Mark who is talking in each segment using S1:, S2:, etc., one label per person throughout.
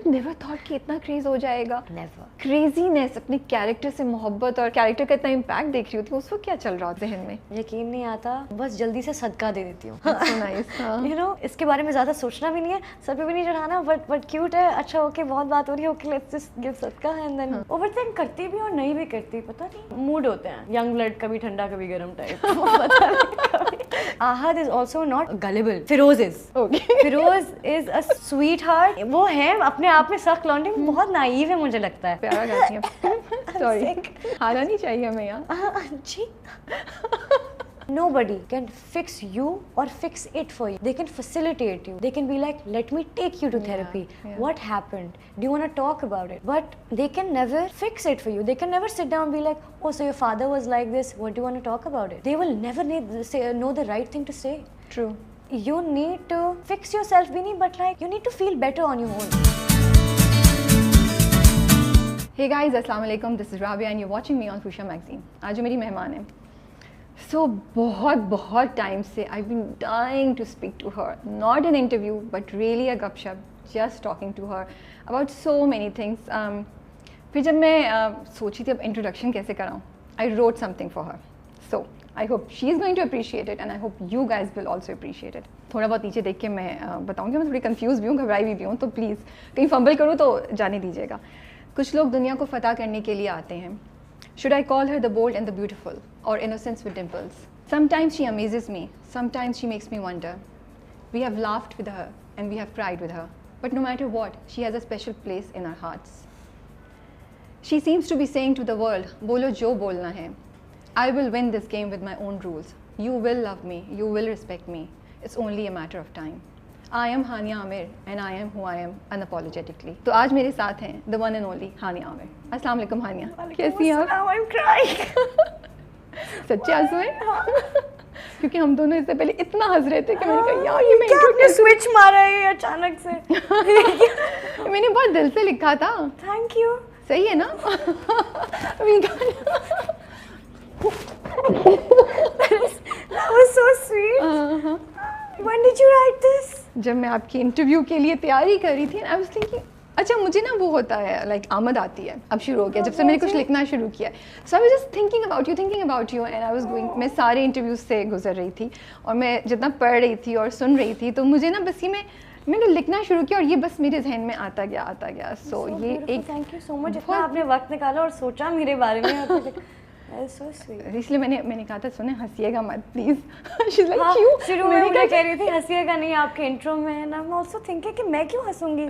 S1: Never thought कि इतना craze हो जाएगा.
S2: नेवर.
S1: क्रेजीनेस, अपने कैरेक्टर से मोहब्बत और कैरेक्टर का इतना इम्पैक्ट देख रही होती हूँ, उस वक्त क्या चल रहा था जहन में?
S2: यकीन नहीं आता, बस जल्दी से सदका दे देती हूँ.
S1: यू
S2: नो इसके बारे में ज़्यादा सोचना भी नहीं है, सर पे भी नहीं चढ़ाना, बट क्यूट है, अच्छा ओके बहुत बात हो रही है, ओके लेट्स जस्ट गिव सदका. एंड देन ओवरथिंक करती भी और नहीं भी करती, पता नहीं मूड होते हैं. यंग ब्लड, कभी ठंडा कभी गर्म टाइप. पता नहीं. Ahad is also not gullible. Feroze is. Feroze is a sweetheart. वो है अपने आप में सख्त लॉन्डिंग, बहुत नाइव है मुझे लगता है.
S1: प्यारा गाती है. सॉरी, हारा नहीं चाहिए हमें यहाँ.
S2: जी. Nobody can fix you or fix it for you. They can facilitate you. They can be like, let me take you to therapy. What happened? Do you want to talk about it? But they can never fix it for you. They can never sit down and be like, oh, so your father was like this. What do you want to talk about it? They will never know the right thing to say.
S1: True.
S2: You need to fix yourself, Beanie, but like you need to feel better on your own.
S1: Hey guys, Assalamu alaikum. This is Rabia and you're watching me on Fusha Magazine. आज मेरी मेहमान है. So बहुत time से I've been dying to speak to her. Not an interview, but really a गपशप. Just talking to her about so many things. फिर जब मैं सोची थी अब इंट्रोडक्शन कैसे कराऊँ, I wrote something for her. So I hope she is going to appreciate it and I hope you guys will also appreciate it. थोड़ा बहुत नीचे देख के मैं बताऊँगी, मैं थोड़ी कंफ्यूज भी हूँ, घबराई भी हूँ, तो प्लीज़ कहीं फंबल करूँ तो जाने दीजिएगा. कुछ लोग दुनिया को फतह करने के लिए आते हैं. Should I call her the bold and the beautiful, or innocence with dimples? Sometimes she amazes me, sometimes she makes me wonder. We have laughed with her and we have cried with her, but no matter what, she has a special place in our hearts. She seems to be saying to the world, bolo jo bolna hai. I will win this game with my own rules. You will love me, you will respect me. It's only a matter of time. I am Hania Amir and I am who I am unapologetically. तो आज मेरे साथ हैं the one and only हानिया आमिर. अस्सलाम वालेकुम हानिया. कैसी हैं आप?
S2: I'm crying.
S1: सच्चे आंसू हैं? क्योंकि हम दोनों इससे पहले इतना हंस रहे थे कि मैंने कहा यार ये मैं इंट्रो
S2: स्विच मारा है अचानक से.
S1: मैंने बहुत दिल से लिखा था.
S2: Thank you.
S1: सही है ना?
S2: That was so sweet. When did you write this?
S1: जब मैं आपकी इंटरव्यू के लिए तैयारी कर रही थी, I was thinking, अच्छा मुझे ना वो होता है लाइक आमद आती है, अब शुरू हो गया जब से मैंने कुछ लिखना शुरू किया. So I was just thinking about you and I was going. मैं सारे इंटरव्यूज से गुजर रही थी और मैं जितना पढ़ रही थी और सुन रही थी तो मुझे ना बस ये मैंने लिखना शुरू किया और ये बस मेरे जहन में आता गया. सो ये एक
S2: थैंक यू सो मच, इतना आपने वक्त निकाला और सोचा मेरे बारे में. So sweet.
S1: इसलिए मैंने कहा था सुने हंसिएगा मत प्लीज. She's like,
S2: हाँ,
S1: क्यों?
S2: शुरू में मुझे कह रही थी हंसिएगा नहीं आपके इंट्रो में, and I'm also thinking कि मैं क्यों हंसूंगी.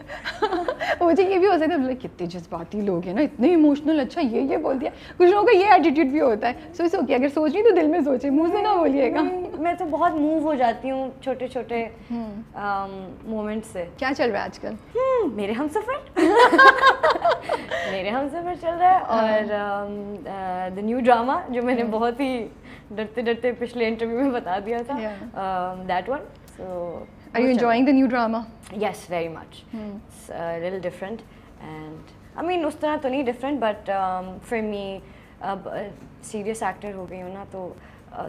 S1: मुझे ये भी हो सकता है कितने जज्बाती लोग हैं ना, इतने इमोशनल. अच्छा ये बोल दिया. कुछ लोगों का ये एटीट्यूड भी होता है. सो इट्स ओके, अगर सोच रही तो दिल में सोचे, मुंह से ना बोलिएगा.
S2: मैं तो बहुत मूव हो जाती हूँ छोटे छोटे मोमेंट से.
S1: क्या चल रहा है आजकल?
S2: मेरे हमसफर. मेरे हमसफर चल रहा है और द न्यू ड्रामा जो मैंने बहुत ही डरते पिछले इंटरव्यू में बता दिया था. That one. So
S1: are you enjoying the new drama?
S2: Yes, very much. It's little different and I mean उस तरह तो नहीं डिफरेंट, बट फॉर मी अब सीरियस एक्टर हो गई हूँ ना, तो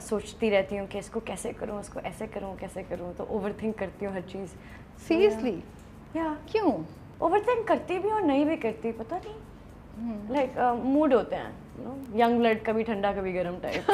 S2: सोचती रहती हूँ कि इसको कैसे करूँ, उसको ऐसे करूँ, कैसे करूँ, तो ओवरथिंक करती हूँ हर चीज़.
S1: सीरियसली?
S2: या
S1: क्यों?
S2: ओवरथिंक करती भी और नहीं भी करती, पता नहीं. लाइक मूड होते हैं, यंग ब्लड, कभी ठंडा कभी गर्म टाइप.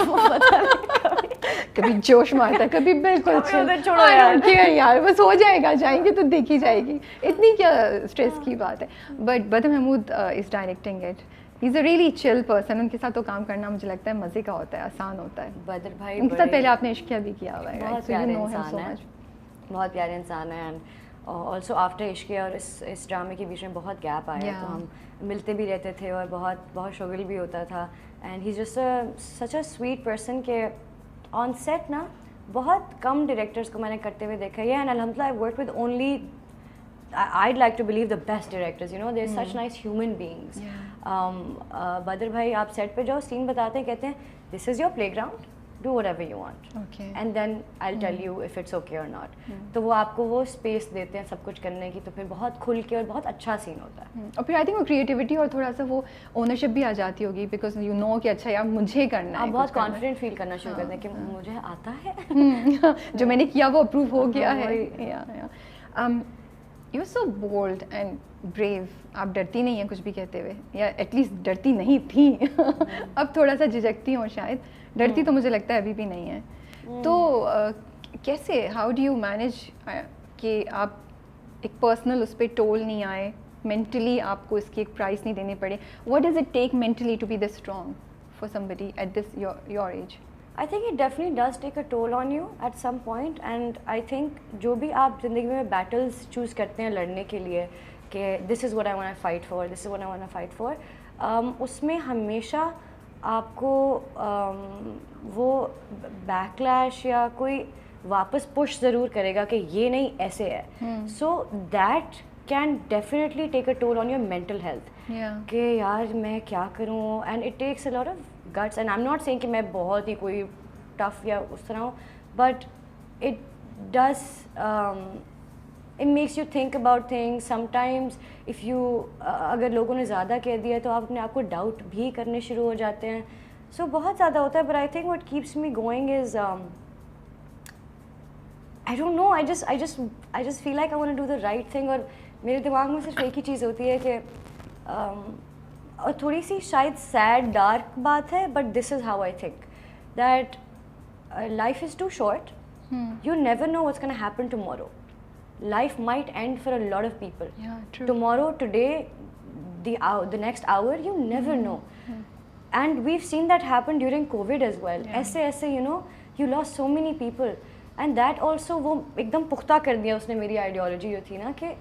S1: कभी जोश मारता है, कभी बिल्कुल
S2: छोड़ो
S1: यार बस हो जाएगा, जाएंगे तो देखी जाएगी, इतनी क्या स्ट्रेस की बात है. But Badar Mehmood is directing it. He is a really chill person. उनके साथ तो काम करना मुझे लगता है मज़े का होता है, आसान होता है.
S2: बदर भाई
S1: उनके साथ पहले आपने इश्किया भी किया हुआ है.
S2: बहुत प्यारे इंसान है. एंड ऑल्सो आफ्टर इश्किया और इस ड्रामे के बीच में बहुत गैप आया, तो हम मिलते भी रहते थे और बहुत शुगल भी होता था. And he just such a sweet person के ऑन सेट ना बहुत कम डायरेक्टर्स को मैंने करते हुए देखा है. एंड अल्हम्दुलिल्लाह I work with only I'd like to believe the best directors, you know, they're such nice human beings. बदर भाई आप सेट पे जाओ, सीन बताते हैं, कहते हैं this is your playground, do whatever you want,
S1: okay,
S2: and then I'll tell you if it's okay or not. तो वो आपको वो स्पेस देते हैं सब कुछ करने की, तो फिर बहुत खुल के और बहुत अच्छा सीन होता है.
S1: और फिर आई थिंक वो क्रिएटिविटी और थोड़ा सा वो ओनरशिप भी आ जाती होगी, बिकॉज यू नो कि अच्छा यार मुझे करना है.
S2: आप बहुत कॉन्फिडेंट फील करना शुरू करते हैं कि मुझे आता है,
S1: जो मैंने किया वो अप्रूव हो गया है. You are so bold and brave. आप डरती नहीं हैं कुछ भी कहते हुए, या एटलीस्ट डरती नहीं थी. अब थोड़ा सा झिझकती हूँ शायद. डरती तो मुझे लगता है अभी भी नहीं है. तो कैसे, हाउ डू यू मैनेज कि आप एक पर्सनल उस पर टोल नहीं आए, मेंटली आपको इसकी एक प्राइस नहीं देनी पड़े? What does it take mentally to be this strong for somebody at this your age?
S2: I think it definitely does take a toll on you at some point, and I think जो भी आप ज़िंदगी में battles choose करते हैं लड़ने के लिए कि this is what I want to fight for, this is what I want to fight for, उसमें हमेशा आपको वो backlash या कोई वापस push ज़रूर करेगा कि ये नहीं ऐसे है. So that can definitely take a toll on your mental health. कि यार मैं क्या करूँ, and it takes a lot of guts, and I'm not saying कि मैं बहुत ही कोई tough या उस तरह हूँ, but it does it makes you think about things sometimes. if you अगर लोगों ने ज़्यादा कह दिया तो आप अपने आप को doubt भी करने शुरू हो जाते हैं. so बहुत ज़्यादा होता है, but I think what keeps me going is I don't know, I just feel like I want to do the right thing. और मेरे दिमाग में सिर्फ एक ही चीज़ होती है कि और थोड़ी सी शायद सैड डार्क बात है, but this is how I think that life is too short. You never know what's gonna happen tomorrow. Life might end for a lot of people. Tomorrow, today, the next hour, you never know. And we've seen that happen during COVID as well. ऐसे you know, you lost so many people, and that also वो एकदम पुख्ता कर दिया उसने मेरी ideology जो थी ना कि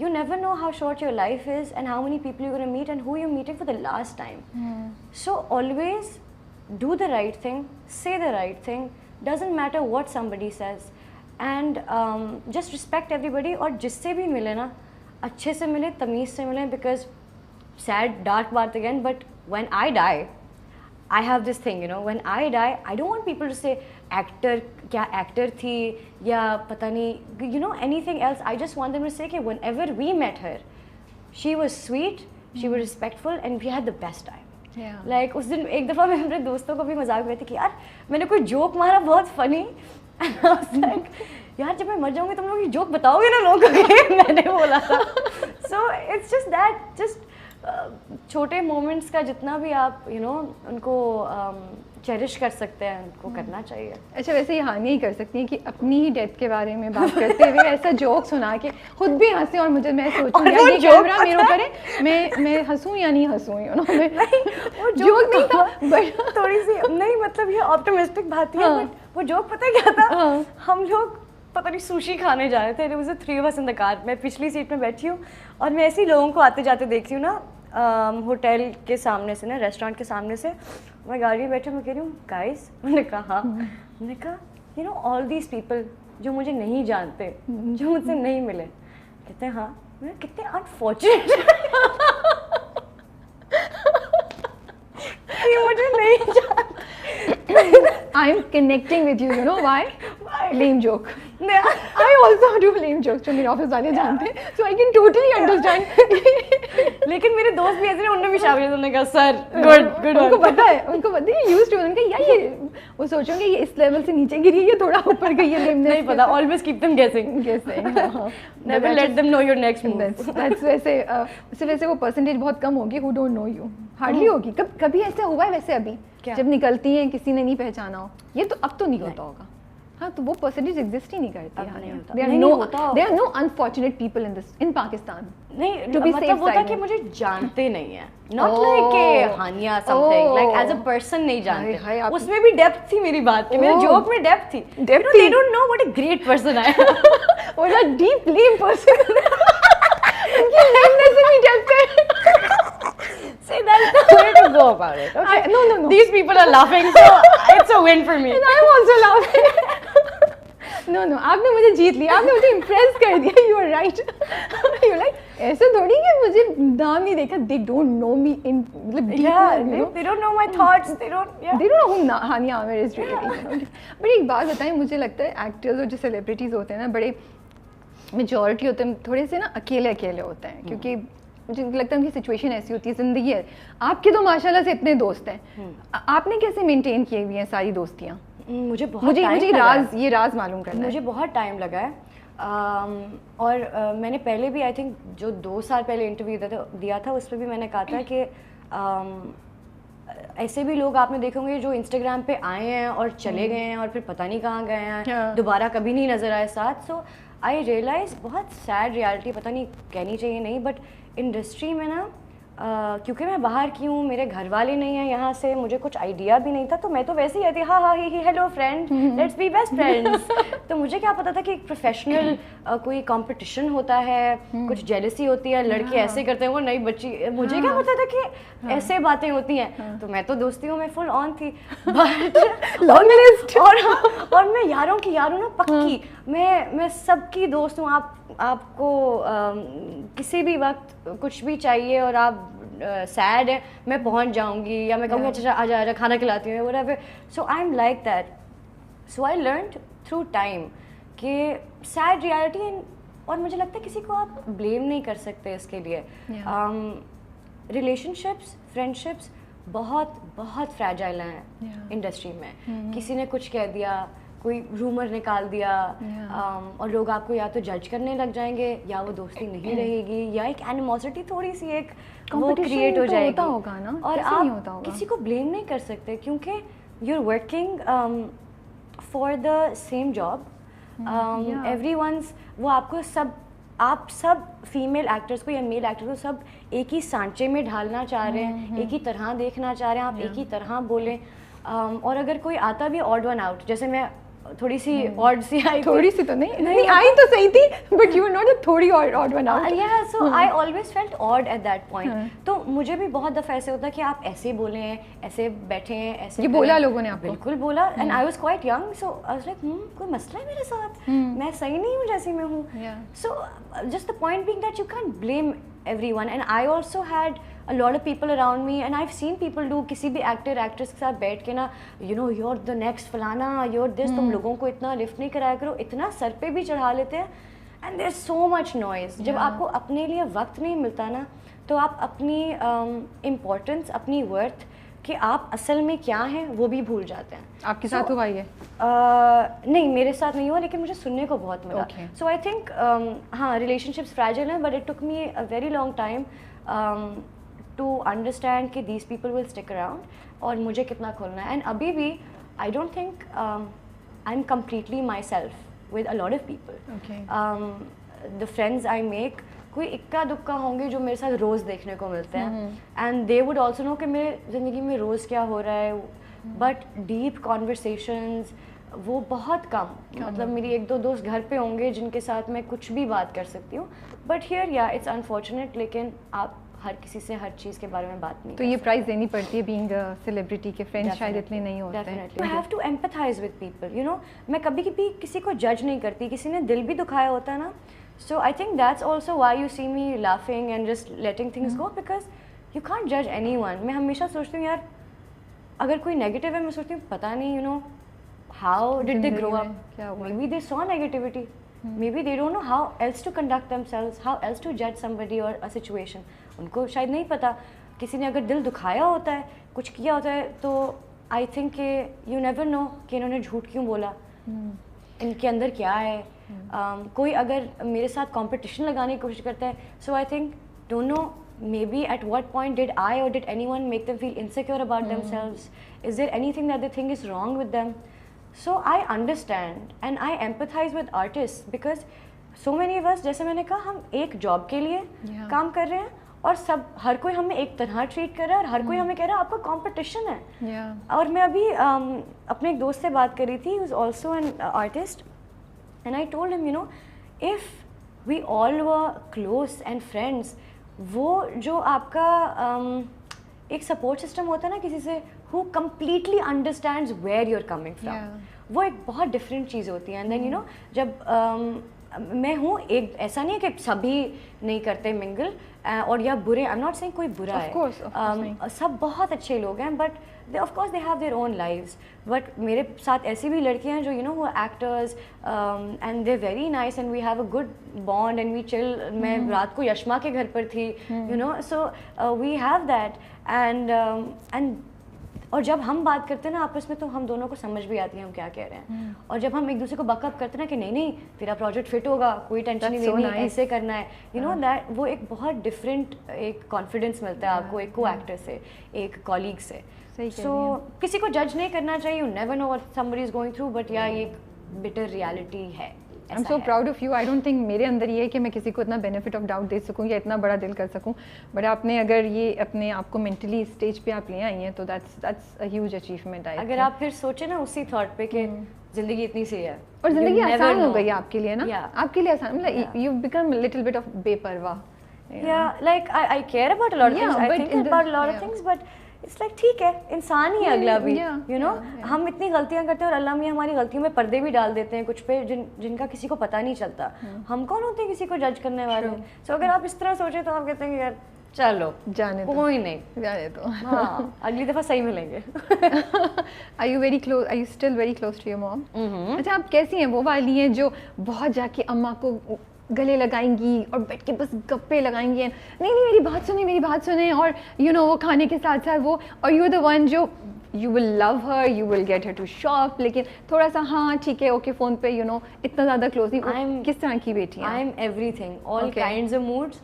S2: you never know how short your life is and how many people you're going to meet and who you're meeting for the last time. So always do the right thing, say the right thing, doesn't matter what somebody says, and just respect everybody. और जिससे भी मिले ना अच्छे से मिले, तमीज़ से मिले, because sad dark बात again, but when I die, I have this thing, you know, when I die, I don't want people to say actor, क्या actor थी या पता नहीं, you know, anything else. I just want them to say कि whenever we met her, she was sweet, she was respectful, and we had the best time. Like उस दिन एक दफ़ा मैं अपने दोस्तों को भी मजाक में थी कि यार मैंने कोई जोक मारा बहुत funny, and I was like यार जब मैं मर जाऊँगी तुम लोग ये जोक बताओगे ना लोगों को मैंने बोला था. So it's just that, just छोटे मोमेंट्स का जितना भी आप यू नो उनको चेरिश कर सकते हैं उनको करना चाहिए. अच्छा,
S1: वैसे ये हानिया ही कर सकती हैं कि अपनी ही डेथ के बारे में बात करते हुए ऐसा जोक सुना के खुद भी हंसे, और मुझे मैं सोचूं यार ये कैमरा मेरे ऊपर है, मैं हंसूं या नहीं हंसूं, यू नो. वो जोक नहीं था, बट
S2: थोड़ी सी नहीं, मतलब ये ऑप्टिमिस्टिक बात है. बट वो जोक पता है क्या था? हम लोग पता नहीं सुशी खाने जा रहे थे. There was 3 of us in the car. मैं पिछली सीट में बैठी हूँ और मैं ऐसे ही लोगों को आते जाते देखती हूँ ना होटल के सामने से ना, रेस्टोरेंट के सामने से. मैं गाड़ी में बैठी, मैं कह रही हूँ गाइस, मैंने कहा you know all these people जो मुझे नहीं जानते, जो मुझसे नहीं मिले, कहते हैं हाँ, मैं कितने अनफॉर्चुनेट ये मुझे नहीं जानते.
S1: I'm connecting with you, you know why? Lame joke. I also do lame jokes जो मेरे ऑफिस वाले जानते हैं, so I can totally understand.
S2: लेकिन मेरे दोस्त भी ऐसे, उन्होंने भी शामिल, उन्होंने कहा सर गुड.
S1: उनको पता है used to, उनका यार ये वो सोचोगे ये इस लेवल से नीचे गिरी है, थोड़ा ऊपर गई है,
S2: नहीं पता. Always keep them guessing. Never let them know your next move.
S1: That's वैसे वो परसेंटेज बहुत कम होगी who don't know you. Hardly होगी. कभी ऐसा हुआ है वैसे अभी जब निकलती हैं किसी ने नहीं पहचाना हो? ये तो अब तो नहीं होता होगा. हाँ, तो वो परसेंटेज एग्जिस्ट ही नहीं करती. There are no unfortunate people in Pakistan.
S2: नहीं, मतलब वो था कि मुझे जानते नहीं है. Not like कि हानिया something, like as a person नहीं जानते. उसमें भी डेप्थ थी मेरी बात की, मेरे जोक में डेप्थ थी. They don't know what a great person I am.
S1: What a deep lame person. उनकी lameness में भी डेप्थ है.
S2: See, that's the way to go about it. Okay?
S1: No.
S2: These people are laughing, so it's a win for me.
S1: And I'm also laughing. No, आपने मुझे जीत लिया, आपने मुझे impress कर दिया. You are right. You're like ऐसे थोड़ी कि मुझे नाम नहीं देखा. They don't know me in like deep.
S2: They don't know my thoughts. They don't
S1: know who Hania Aamir is really. But एक बात बताएं, मुझे लगता है एक्टर्स और जो सेलिब्रिटीज़ होते हैं ना, बड़े मेजॉरिटी होते हैं थोड़े से ना अकेले होते हैं, क्योंकि मुझे लगता है उनकी सिचुएशन ऐसी होती है, ज़िंदगी है. आपके तो माशाल्लाह से इतने दोस्त हैं, आपने कैसे मेंटेन किए हुए हैं सारी दोस्तियाँ?
S2: मुझे ये राज मालूम करना है. मुझे बहुत टाइम लगा है. और मैंने पहले भी आई थिंक जो 2 साल पहले इंटरव्यू दिया था उस पर भी मैंने कहा था कि ऐसे भी लोग आपने देखे होंगे जो इंस्टाग्राम पे आए हैं और चले गए हैं और फिर पता नहीं कहाँ गए हैं, दोबारा कभी नहीं नज़र आए साथ. सो आई रियलाइज बहुत सैड रियलिटी, पता नहीं कहनी चाहिए नहीं, बट इंडस्ट्री में ना क्योंकि मैं बाहर की हूँ, मेरे घर वाले नहीं हैं यहाँ से, मुझे कुछ आइडिया भी नहीं था, तो मैं तो वैसे ही आती, हाँ he hello friend, let's be best friends. तो मुझे क्या पता था कि एक प्रोफेशनल कोई कंपटीशन होता है, कुछ जेलसी होती है, लड़के ऐसे करते हैं, वो नई बच्ची, मुझे क्या पता था कि ऐसे बातें होती हैं. तो मैं तो दोस्तियों में फुल ऑन थी, बट लॉन्ग लिस्ट और मैं यारों की यारों ना पक्की, मैं सबकी दोस्त हूँ. आपको किसी भी वक्त कुछ भी चाहिए और आप सैड है, मैं पहुंच जाऊंगी, या मैं कहूँगी अच्छा आजा खाना खिलाती हूँ, whatever. So I am like that. So I learned through time कि सैड रियलिटी, और मुझे लगता है किसी को आप ब्लेम नहीं कर सकते इसके लिए. रिलेशनशिप्स, फ्रेंडशिप्स बहुत बहुत फ्रैजाइल हैं इंडस्ट्री में. किसी ने कुछ कह दिया, कोई रूमर निकाल दिया, और लोग आपको या तो जज करने लग जाएंगे, या वो दोस्ती नहीं रहेगी, या एक एनिमोसिटी थोड़ी सी एक वो क्रिएट हो जाएगी.
S1: होता होगा ना,
S2: और आप किसी को ब्लेम नहीं कर सकते क्योंकि you are working for the same job. Everyone's, वो आपको आप सब फीमेल एक्टर्स को या मेल एक्टर्स को सब एक ही सांचे में ढालना चाह रहे हैं, एक ही तरह देखना चाह रहे हैं, आप एक ही तरह बोलें. और अगर कोई आता भी ऑड वन आउट, जैसे मैं थोड़ी सी ऑड सी आई,
S1: थोड़ी सी तो नहीं आई तो सही थी, but you were not a थोड़ी ऑड वन आउट.
S2: या so I always felt odd at that point. तो मुझे भी बहुत दफ़ा ऐसे होता है कि आप ऐसे बोले हैं, ऐसे बैठे हैं, ऐसे.
S1: ये बोला लोगों ने आपको?
S2: बिल्कुल बोला. And I was quite young, so I was like कोई मसला है मेरे साथ, मैं सही नहीं हूँ जैसी मैं हूँ. So just the point being that you can't blame everyone. And I also had a lot of people around me, and I've seen people do किसी भी एक्टर एक्ट्रेस के साथ बैठ के ना, you know, you're the next फलाना, you're this, तुम लोगों को इतना लिफ्ट नहीं कराया करो, इतना सर पे भी चढ़ा लेते हैं. and there's so much noise. जब आपको अपने लिए वक्त नहीं मिलता ना, तो आप अपनी इम्पोर्टेंस, अपनी वर्थ कि आप असल में क्या हैं वो भी भूल जाते हैं.
S1: आपके साथ हुआ ये?
S2: नहीं, मेरे साथ नहीं हुआ, लेकिन मुझे सुनने को बहुत मिला. सो आई थिंक हाँ, रिलेशनशिप्स फ्रैजाइल हैं, but it took me a very long time to understand कि these people will stick around, और मुझे कितना खोलना है. एंड अभी भी I don't think I am completely myself with a lot of people. The friends I make, कोई इक्का दुक्का होंगे जो मेरे साथ रोज़ देखने को मिलते हैं, and they would also know कि मेरे ज़िंदगी में रोज़ क्या हो रहा है, बट डीप कॉन्वर्सेशंस वो बहुत कम. मतलब मेरी 1-2 दोस्त घर पे होंगे जिनके साथ मैं कुछ भी बात कर सकती हूँ, बट हियर या इट्स अनफॉर्चुनेट, लेकिन आप हर किसी से हर चीज़ के बारे में बात नहीं.
S1: तो ये प्राइस देनी पड़ती है बीइंग अ सेलिब्रिटी के फ्रेंड्स शायद इतने नहीं होते हैं.
S2: You have to empathise with people, you know. मैं कभी कभी किसी को जज नहीं करती, किसी ने दिल भी दुखाया होता है ना. So I think that's also why you see me laughing and just letting things go, because you can't judge anyone. मैं हमेशा सोचती हूँ यार, अगर कोई नेगेटिव है, मैं सोचती हूँ पता नहीं, you know, how did they grow up? Maybe they saw negativity. Maybe they don't know how else to conduct themselves, how else to judge somebody or a situation. उनको शायद नहीं पता. किसी ने अगर दिल दुखाया होता है, कुछ किया होता है, तो I think कि you never know कि इन्होंने झूठ क्यों बोला, इनके अंदर क्या है. कोई अगर मेरे साथ कंपटीशन लगाने की कोशिश करता है, so I think don't know maybe at what point did I or did anyone make them feel insecure about themselves? Is there anything that they think is wrong with them? So I understand and I empathize with artists because so many of us, जैसे मैंने कहा, हम एक job के लिए काम कर रहे हैं और सब हर कोई हमें एक तरह ट्रीट कर रहा है और हर कोई हमें कह रहा है आपका कंपटीशन है. और मैं अभी अपने एक दोस्त से बात कर रही थी, who is also an artist, and I told him, you know, if we all were close and friends, वो जो आपका एक सपोर्ट सिस्टम होता है ना किसी से, who completely understands where you're coming from, वो एक बहुत डिफरेंट चीज़ होती है. एंड देन यू नो, जब मैं हूँ, एक ऐसा नहीं है कि सभी नहीं करते मिंगल और या बुरे, आई एम नॉट सेइंग कोई बुरा है, सब बहुत अच्छे लोग हैं, but they of course they have their own lives. But मेरे साथ ऐसी भी लड़कियां हैं जो यू नो वो actors and they very nice and we have a good bond and we chill. मैं रात को यशमा के घर पर थी, you know, so we have that. And और जब हम बात करते हैं ना आपस में तो हम दोनों को समझ भी आती है हम क्या कह रहे हैं। और जब हम एक दूसरे को बकअप करते हैं ना कि नहीं नहीं तेरा प्रोजेक्ट फिट होगा, कोई टेंशन नहीं लेनी, ऐसे करना है, यू नो दैट, वो एक बहुत डिफरेंट एक कॉन्फिडेंस मिलता है आपको एक को एक्टर से, एक कॉलीग से। सो किसी को जज नहीं करना चाहिए, you never know what somebody is going through, but या ये एक बिटर रियलिटी है।
S1: I am so proud of you. I don't think मेरे अंदर ये है कि मैं किसी को इतना बेनिफिट ऑफ डाउट दे सकूं या इतना बड़ा दिल कर सकूं, बट आपने अगर ये अपने आप को मेंटली स्टेज पे आप ले आई हैं तो दैट्स अ ह्यूज अचीवमेंट।
S2: अगर आप फिर सोचे ना उसी थॉट पे कि जिंदगी इतनी सी है
S1: और जिंदगी आसान हो गई आपके लिए ना, आपके लिए आसान, मतलब you become little bit of बेपरवाह।
S2: Yeah, like I care about a lot of things. I think about a lot of things, but it's like ठीक है, इंसान ही अगला भी, you know, हम इतनी गलतियां करते हैं और अल्लाह मियां हमारी गलतियों में पर्दे भी डाल देते हैं कुछ पे जिनका किसी को पता नहीं चलता। हम कौन होते हैं किसी को जज करने वाले? So अगर आप इस तरह सोचे तो आप कहते हैं यार चलो
S1: जाने दो,
S2: कोई नहीं,
S1: जाने दो,
S2: हाँ अगली दफा सही मिलेंगे।
S1: Are you very close? Are you still very close to your mom? अच्छा, आप कैसी हैं? वो वाली हैं जो बहुत जाके अम्मा को गले लगाएंगी और बैठ के बस गप्पे लगाएंगी, नहीं नहीं मेरी बात सुने, मेरी बात सुने, और यू नो वो खाने के साथ साथ वो, और यू आर द वन जो you will love her, you will get her to shop, लेकिन थोड़ा सा हाँ ठीक है ओके फ़ोन पे, यू नो इतना ज़्यादा क्लोज नहीं। किस तरह की बेटी है?
S2: I am everything, all kinds of moods,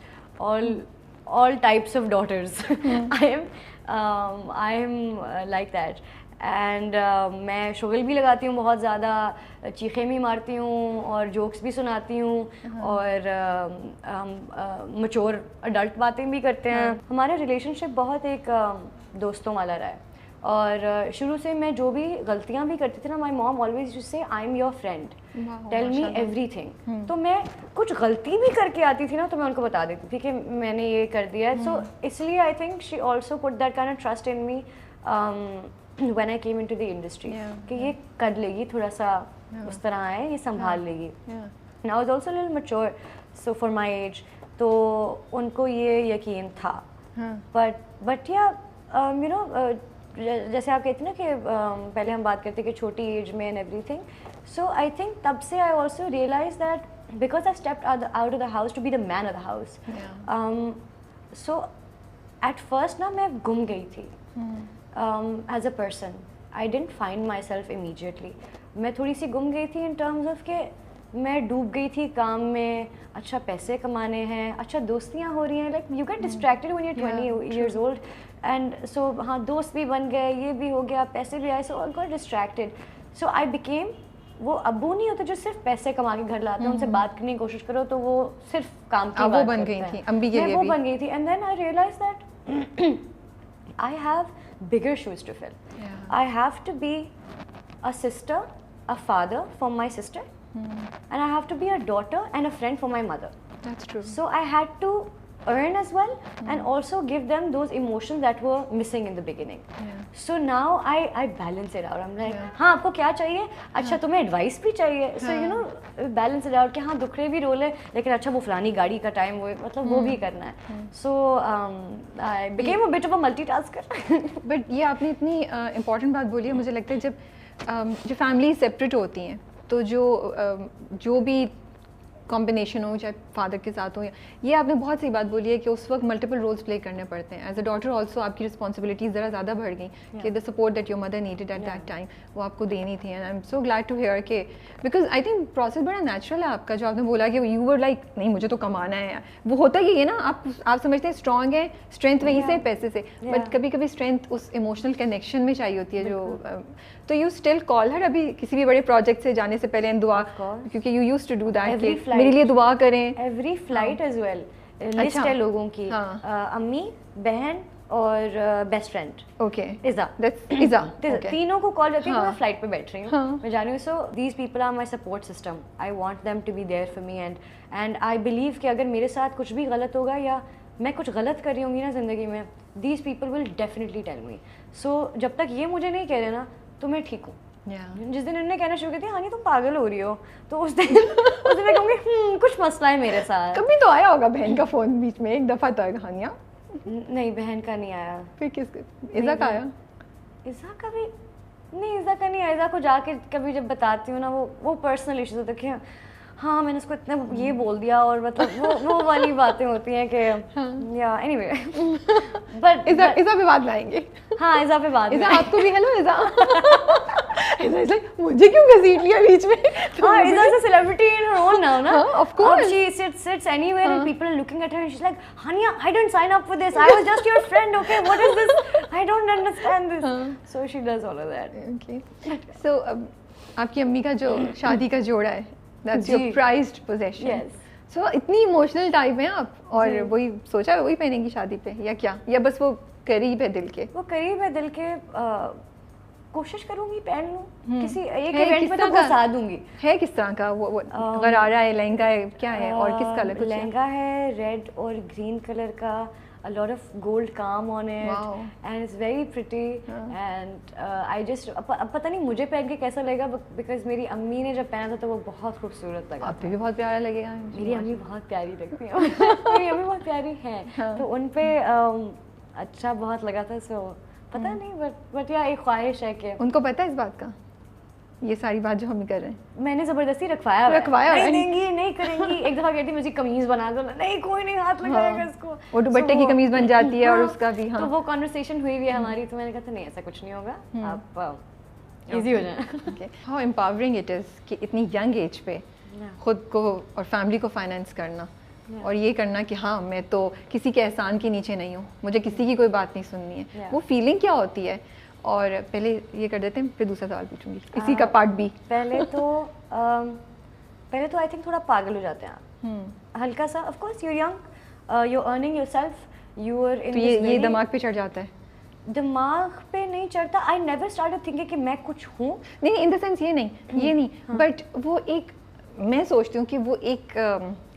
S2: all types of daughters. I am like that. And मैं शुगल भी लगाती हूँ बहुत ज़्यादा, चीखें भी मारती हूँ और जोक्स भी सुनाती हूँ और मैच्योर अडल्ट बातें भी करते हैं। हमारा रिलेशनशिप बहुत एक दोस्तों वाला रहा है और शुरू से मैं जो भी गलतियाँ भी करती थी ना, my mom always used to say I am your friend, tell me everything. तो मैं कुछ गलती भी करके आती थी ना तो मैं उनको बता देती थी कि मैंने ये कर दिया है। सो इसलिए I think she also put that kind of trust in me when I came into the industry, कि ये कर लेगी, थोड़ा सा उस तरह है, ये संभाल लेगी। And I was also a little mature, so for my age, तो उनको ये यकीन था। But yeah, you know, जैसे आप कहते ना कि पहले हम बात करते कि छोटी एज में and everything, so I think तब से I also realized that because I stepped out of the house to be the man of the house, so at first ना मैं गुम गई थी as a person. I didn't find myself immediately. मैं थोड़ी सी गुम गई थी in terms of के मैं डूब गई थी काम में, अच्छा पैसे कमाने हैं, अच्छा दोस्तियाँ हो रही हैं, like you get distracted when you're 20 years old, and so हाँ दोस्त भी बन गए, ये भी हो गया, पैसे भी आए, so I got distracted. So I became वो अब्बू नहीं होते जो सिर्फ पैसे कमा के घर लाते हैं, उनसे बात करने की कोशिश करो तो वो सिर्फ काम की बात
S1: बन गई थी, अम्बी के लिए
S2: वो बन गई थी। And then I realized that I have bigger shoes to fill. I have to be a sister, a father for my sister, and I have to be a daughter and a friend for my mother.
S1: That's true.
S2: So I had to earn as well and also give them those emotions that were missing in the beginning. So now I balance it out. I'm like, हाँ आपको क्या चाहिए? अच्छा तुम्हें advice भी चाहिए? So you know balance it out कि हाँ दुखड़े भी रोल है लेकिन अच्छा वो फलानी गाड़ी का टाइम वो मतलब वो भी करना है. So I became a bit of a multitasker.
S1: But ये आपने इतनी important बात बोली है, मुझे लगता है जब फैमिली सेपरेट होती हैं तो जो भी कॉम्बिनेशन हो, चाहे फादर के साथ हो, या ये आपने बहुत सही बात बोली है कि उस वक्त मल्टीपल रोल्स प्ले करने पड़ते हैं. एज अ डॉटर ऑल्सो आपकी रिस्पॉन्सिबिलिटीज़ ज़रा ज़्यादा बढ़ गई कि the support that your mother needed at that time वो आपको देनी थी. And I am so glad to hear के बिकॉज आई थिंक प्रोसेस बड़ा नेचुरल है आपका. जो आपने बोला कि यू वर लाइक नहीं मुझे तो कमाना है, वो होता ही है ना. आप समझते हैं स्ट्रॉन्ग है, स्ट्रेंथ वहीं से पैसे से, बट कभी कभी स्ट्रेंथ उस इमोशनल कनेक्शन में चाहिए होती है जो. तो यू स्टिल कॉल हर अभी किसी भी बड़े प्रोजेक्ट से जाने से पहले एंड दुआ, क्योंकि you used to do that मेरे लिए दुआ करें.
S2: Every flight as well list है लोगों की. अम्मी, बहन और बेस्ट फ्रेंड.
S1: ओके,
S2: इज़ा तीनों को कॉल करती हूँ. मैं फ्लाइट पे बैठ रही हूँ, मैं जा रही हूँ. So these people are my support system. I want them to be there for me and I believe कि अगर मेरे साथ कुछ भी गलत होगा या मैं कुछ गलत कर रही होंगी ना ज़िंदगी में, these people will definitely tell me. सो जब तक ये मुझे नहीं कह रहे ना तो मैं ठीक हूँ. जिस दिन उन्होंने कहना शुरू किया हानी तुम पागल हो रही हो, तो उस दिन मैं कहूँगी कुछ मसला है मेरे साथ.
S1: कभी तो आया होगा बहन का फ़ोन बीच में एक दफ़ा तो कहानियाँ.
S2: नहीं, बहन का नहीं आया.
S1: फिर किस इज़ा का आया?
S2: इज़ा का भी नहीं, इज़ा का नहीं आया. इज़ा को जाके कभी जब बताती हूँ ना वो पर्सनल इश्यूज होते हैं. हाँ मैंने उसको इतना ये बोल दिया, और मतलब वो वाली बातें होती हैं कि या एनीवे बट
S1: इज़ा पे बात लाएंगे।
S2: हाँ इज़ा पे बात
S1: इज़ा आपको भी हेलो इज़ा इज़ा मुझे क्यों घसीट लिया बीच में?
S2: हाँ इज़ा is a celebrity in her own now ना,
S1: of course
S2: she sits anywhere and people are looking at her and she's like, Hania, I didn't sign up for this, I was just your friend, okay, what is this, I don't understand this. So she does all of that.
S1: Okay. So आपकी अम्मी का जो शादी का जोड़ा है, that's your prized possession.
S2: Yes.
S1: So इतनी emotional type हैं आप, और वही सोचा है वही पहनेंगी शादी पे या क्या, या बस वो करीब है दिल के?
S2: वो करीब है दिल के, कोशिश करूंगी पहन लूं, किसी एक इवेंट में तो घुसा दूंगी।
S1: है किस तरह का वो गरारा है, लहंगा है, क्या है, और किस कलर?
S2: लहंगा है रेड और ग्रीन कलर का, a lot of gold calm on it.
S1: Wow.
S2: And it's very pretty. And I just अब पता नहीं मुझे पहन के कैसा लगेगा, because मेरी अम्मी ने जब पहना था तो वो बहुत खूबसूरत लगा।
S1: आप भी बहुत प्यारा लगेगा।
S2: मेरी अम्मी बहुत प्यारी लगती है मेरी अम्मी बहुत प्यारी है, तो उन पे अच्छा बहुत लगा था। सो पता नहीं, बट या एक ख्वाहिश है कि
S1: उनको पता है इस बात का, ये सारी बात जो हम कर रहे हैं?
S2: मैंने जबरदस्ती रखवाया नहीं देंगी, नहीं करेंगी। एक दफा कहती मुझे कमीज बना दो, नहीं कोई नहीं हाथ लगाएगा इसको,
S1: वो दुपट्टे की कमीज बन जाती है और उसका भी।
S2: तो वो कॉन्वर्सेशन हुई भी है हमारी, तो मैंने कहा था नहीं ऐसा कुछ नहीं होगा, आप इजी हो जाए।
S1: हाउ एम्पावरिंग इट इज़ कि इतनी यंग एज पे खुद को और फैमिली को फाइनेंस करना, और ये करना कि हाँ मैं तो किसी के एहसान के नीचे नहीं हूँ, मुझे किसी की कोई बात नहीं सुननी है। वो फीलिंग क्या होती है? और पहले ये कर देते हैं, फिर दूसरा सवाल पूछूंगी इसी का पार्ट बी।
S2: पहले तो आई थिंक थोड़ा पागल हो जाते हैं आप, हल्का सा। Of course you young, you earning yourself, you are in, तो
S1: ये दिमाग पे चढ़ जाता है?
S2: दिमाग पे नहीं चढ़ता। आई नेवर स्टार्टेड थिंकिंग कि मैं कुछ हूँ,
S1: नहीं इन द सेंस ये नहीं, बट वो एक, मैं सोचती हूँ कि वो एक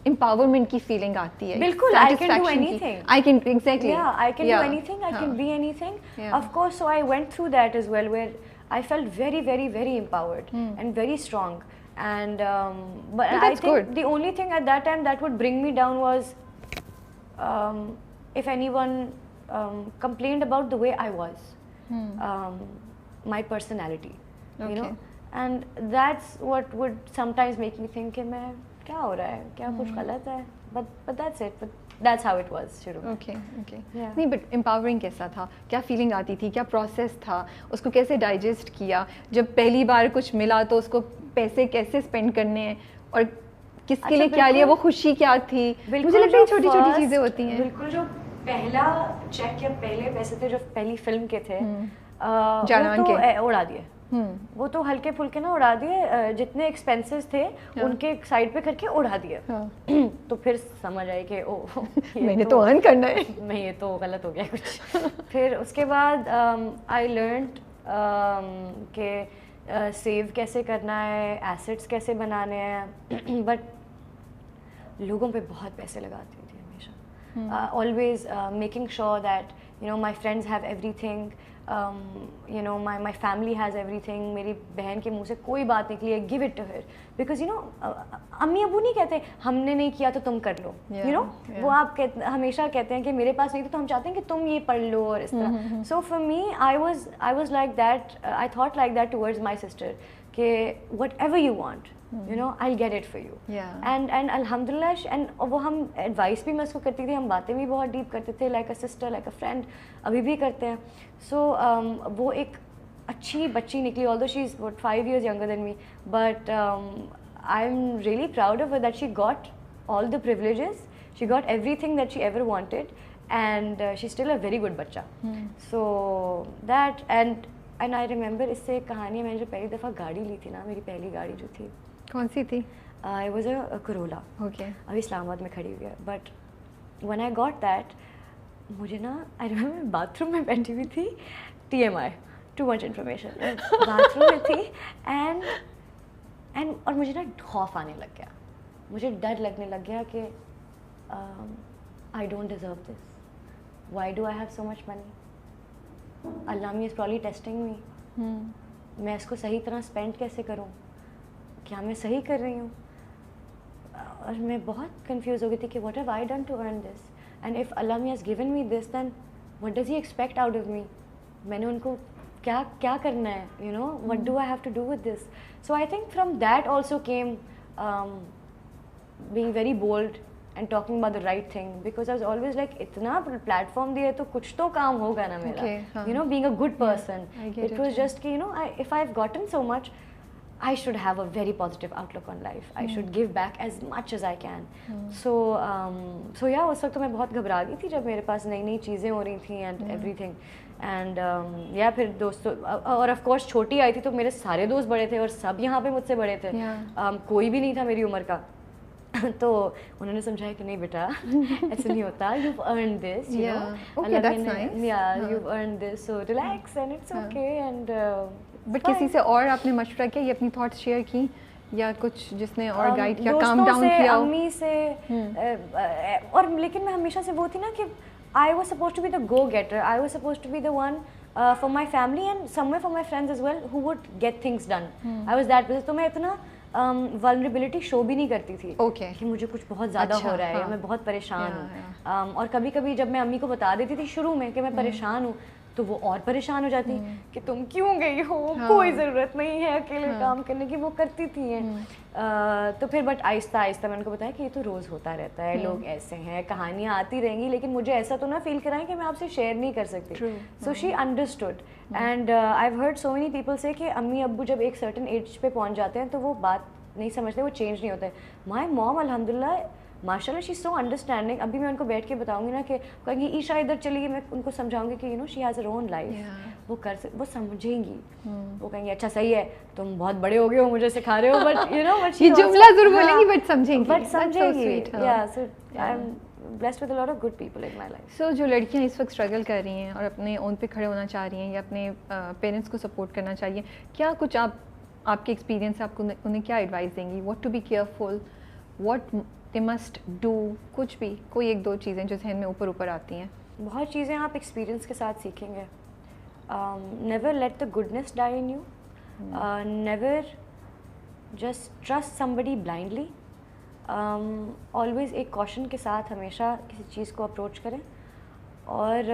S1: empowerment की feeling आती है।
S2: बिल्कुल, I can do anything.
S1: I can exactly.
S2: Yeah, I can do anything. I can be anything. Of course, so I went through that as well, where I felt very, very, very empowered and very strong. And but I think the only thing at that time that would bring me down was if anyone complained about the way I was, my personality, you know, and that's what would sometimes make me think कि मैं क्या हो रहा है, क्या कुछ गलत है, but that's it, but that's how it was शुरू में।
S1: Okay. नहीं, but empowering कैसा था, क्या फीलिंग आती थी, क्या प्रोसेस था, उसको कैसे डाइजेस्ट किया, जब पहली बार कुछ मिला तो उसको पैसे कैसे स्पेंड करने हैं, और किसके लिए क्या लिया, वो खुशी क्या थी? मुझे लगता है छोटी छोटी चीज़ें होती हैं।
S2: बिल्कुल, जो पहला चेक या पहले पैसे थे जो पहली फिल्म के थे,
S1: जानान के
S2: उड़ा दिए। वो तो हल्के फुल्के ना उड़ा दिए, जितने एक्सपेंसेस थे उनके साइड पे करके उड़ा दिए। तो फिर समझ आई कि ओ
S1: मैंने तो अर्न करना है,
S2: नहीं ये तो गलत हो गया कुछ। फिर उसके बाद आई लर्नड कि सेव कैसे करना है, एसेट्स कैसे बनाने हैं, बट लोगों पे बहुत पैसे लगाती थी हमेशा। Always making sure that you know my friends have everything, you know my family has everything। मेरी बहन के मुंह से कोई बात निकली है, give it to her, because you know अम्मी अबू नहीं कहते हमने नहीं किया तो तुम कर लो, you know वो आप हमेशा कहते हैं कि मेरे पास नहीं तो हम चाहते हैं कि तुम ये पढ़ लो और इस तरह। So for me I was like that, I thought like that towards my sister कि whatever you want, you know I'll get it for you। and alhamdulillah, and वो हम advice भी मैं उसको करती थी, हम बातें भी बहुत deep करते थे, like a sister, like a friend, अभी भी करते हैं। So वो एक अच्छी बच्ची निकली, although she's what 5 years younger than me, but I'm really proud of her that she got all the privileges, she got everything that she ever wanted, and she's still a very good बच्चा। So that and I remember, इससे एक कहानी है, मैंने जो पहली दफ़ा गाड़ी ली थी ना, मेरी पहली गाड़ी जो थी,
S1: कौन सी थी?
S2: It was a Corolla।
S1: Okay।
S2: अभी इस्लामाबाद में खड़ी हुई है, but when I got that, मुझे ना I remember बाथरूम में बैठी हुई थी, TMI, too much information, bathroom में थी, and और मुझे ना खौफ आने लग गया, मुझे डर लगने लग गया कि I don't deserve this, why do I have so much money, Allah is probably testing me, मैं इसको सही तरह स्पेंड कैसे करूँ, क्या मैं सही कर रही हूँ? और मैं बहुत कंफ्यूज हो गई थी कि what have I done to earn this, and if Allah has given me this then what does he expect out of me, मैंने उनको क्या क्या करना है, you know what do I have to do with this. So I think from that also came being very bold and talking about the right thing, because I was always like इतना platform दिया तो कुछ तो काम होगा ना मेरा, you know, being a good person. It was just कि, you know, if I've gotten so much, I should have a very positive outlook on life. I should give back as much as I can. So yeah, उस वक्त तो मैं बहुत घबरा गई थी जब मेरे पास नई नई चीज़ें हो रही थी and everything. And या फिर दोस्तों, और of course छोटी आई थी तो मेरे सारे दोस्त बड़े थे और सब यहाँ पे मुझसे बड़े थे. कोई भी नहीं था मेरी उम्र का. तो उन्होंने समझाया कि नहीं बेटा ऐसे नहीं होता, you've earned this, you know.
S1: Okay, that's nice.
S2: Yeah, you've earned this, so relax and it's okay. And
S1: but किसी से और आपने मशवरा किया, ये अपनी थॉट्स शेयर की या कुछ जिसने और गाइड किया, काम डाउन किया?
S2: अम्मी से और लेकिन मैं हमेशा से वो थी ना कि I was supposed to be the go-getter. I was supposed to be the one for my family and somewhere for my friends as well who would get things done. I was that person. तो मैं इतना vulnerability show भी नहीं करती थी कि मुझे कुछ बहुत ज़्यादा हो रहा है, मैं बहुत परेशान हूँ. और कभी-कभी जब मैं अम्मी को बता देती थी शुरू में कि मैं परेशान हूँ, तो वो और परेशान हो जाती कि तुम क्यों गई हो, कोई ज़रूरत नहीं है अकेले काम करने की, वो करती थी. तो फिर बट आहिस्ता आहिस्ता मैंने उनको बताया कि ये तो रोज़ होता रहता है, लोग ऐसे हैं, कहानियाँ आती रहेंगी, लेकिन मुझे ऐसा तो ना फील कराएं कि मैं आपसे शेयर नहीं कर सकती. So she understood. And I have heard so many people से कि अम्मी अब्बू जब एक सर्टन एज पे पहुँच जाते हैं तो वो बात नहीं समझते, वो चेंज नहीं होते. माई मॉम अल्हम्दुलिल्लाह माशाल्लाह शी सो अंडरस्टैंडिंग. अभी मैं उनको बैठ के बताऊंगी ना कि कहेंगी ईशा इधर चलिए, मैं उनको समझाऊंगी कि you know she has her own life, वो समझेंगी. वो कहेंगी अच्छा सही है, तुम बहुत बड़े हो गए हो, मुझे सिखा रहे हो, बट यू नो बट
S1: ये जुमला जरूर बोलेंगी बट समझेंगी.
S2: या so I am blessed with a lot of good people in my life.
S1: So जो लड़कियां इस वक्त स्ट्रगल कर रही हैं और अपने ओन पे खड़े होना चाह रही हैं या अपने पेरेंट्स को सपोर्ट करना चाहिए, क्या कुछ आपके एक्सपीरियंस से आपको उन्हें क्या एडवाइस देंगी? What to be careful, what they must do, कुछ भी कोई एक दो चीज़ें जो जहन में ऊपर आती हैं?
S2: बहुत चीज़ें आप एक्सपीरियंस के साथ सीखेंगे. Never let the goodness die in you, never just trust somebody blindly. Always एक कॉशन के साथ हमेशा किसी चीज़ को अप्रोच करें. और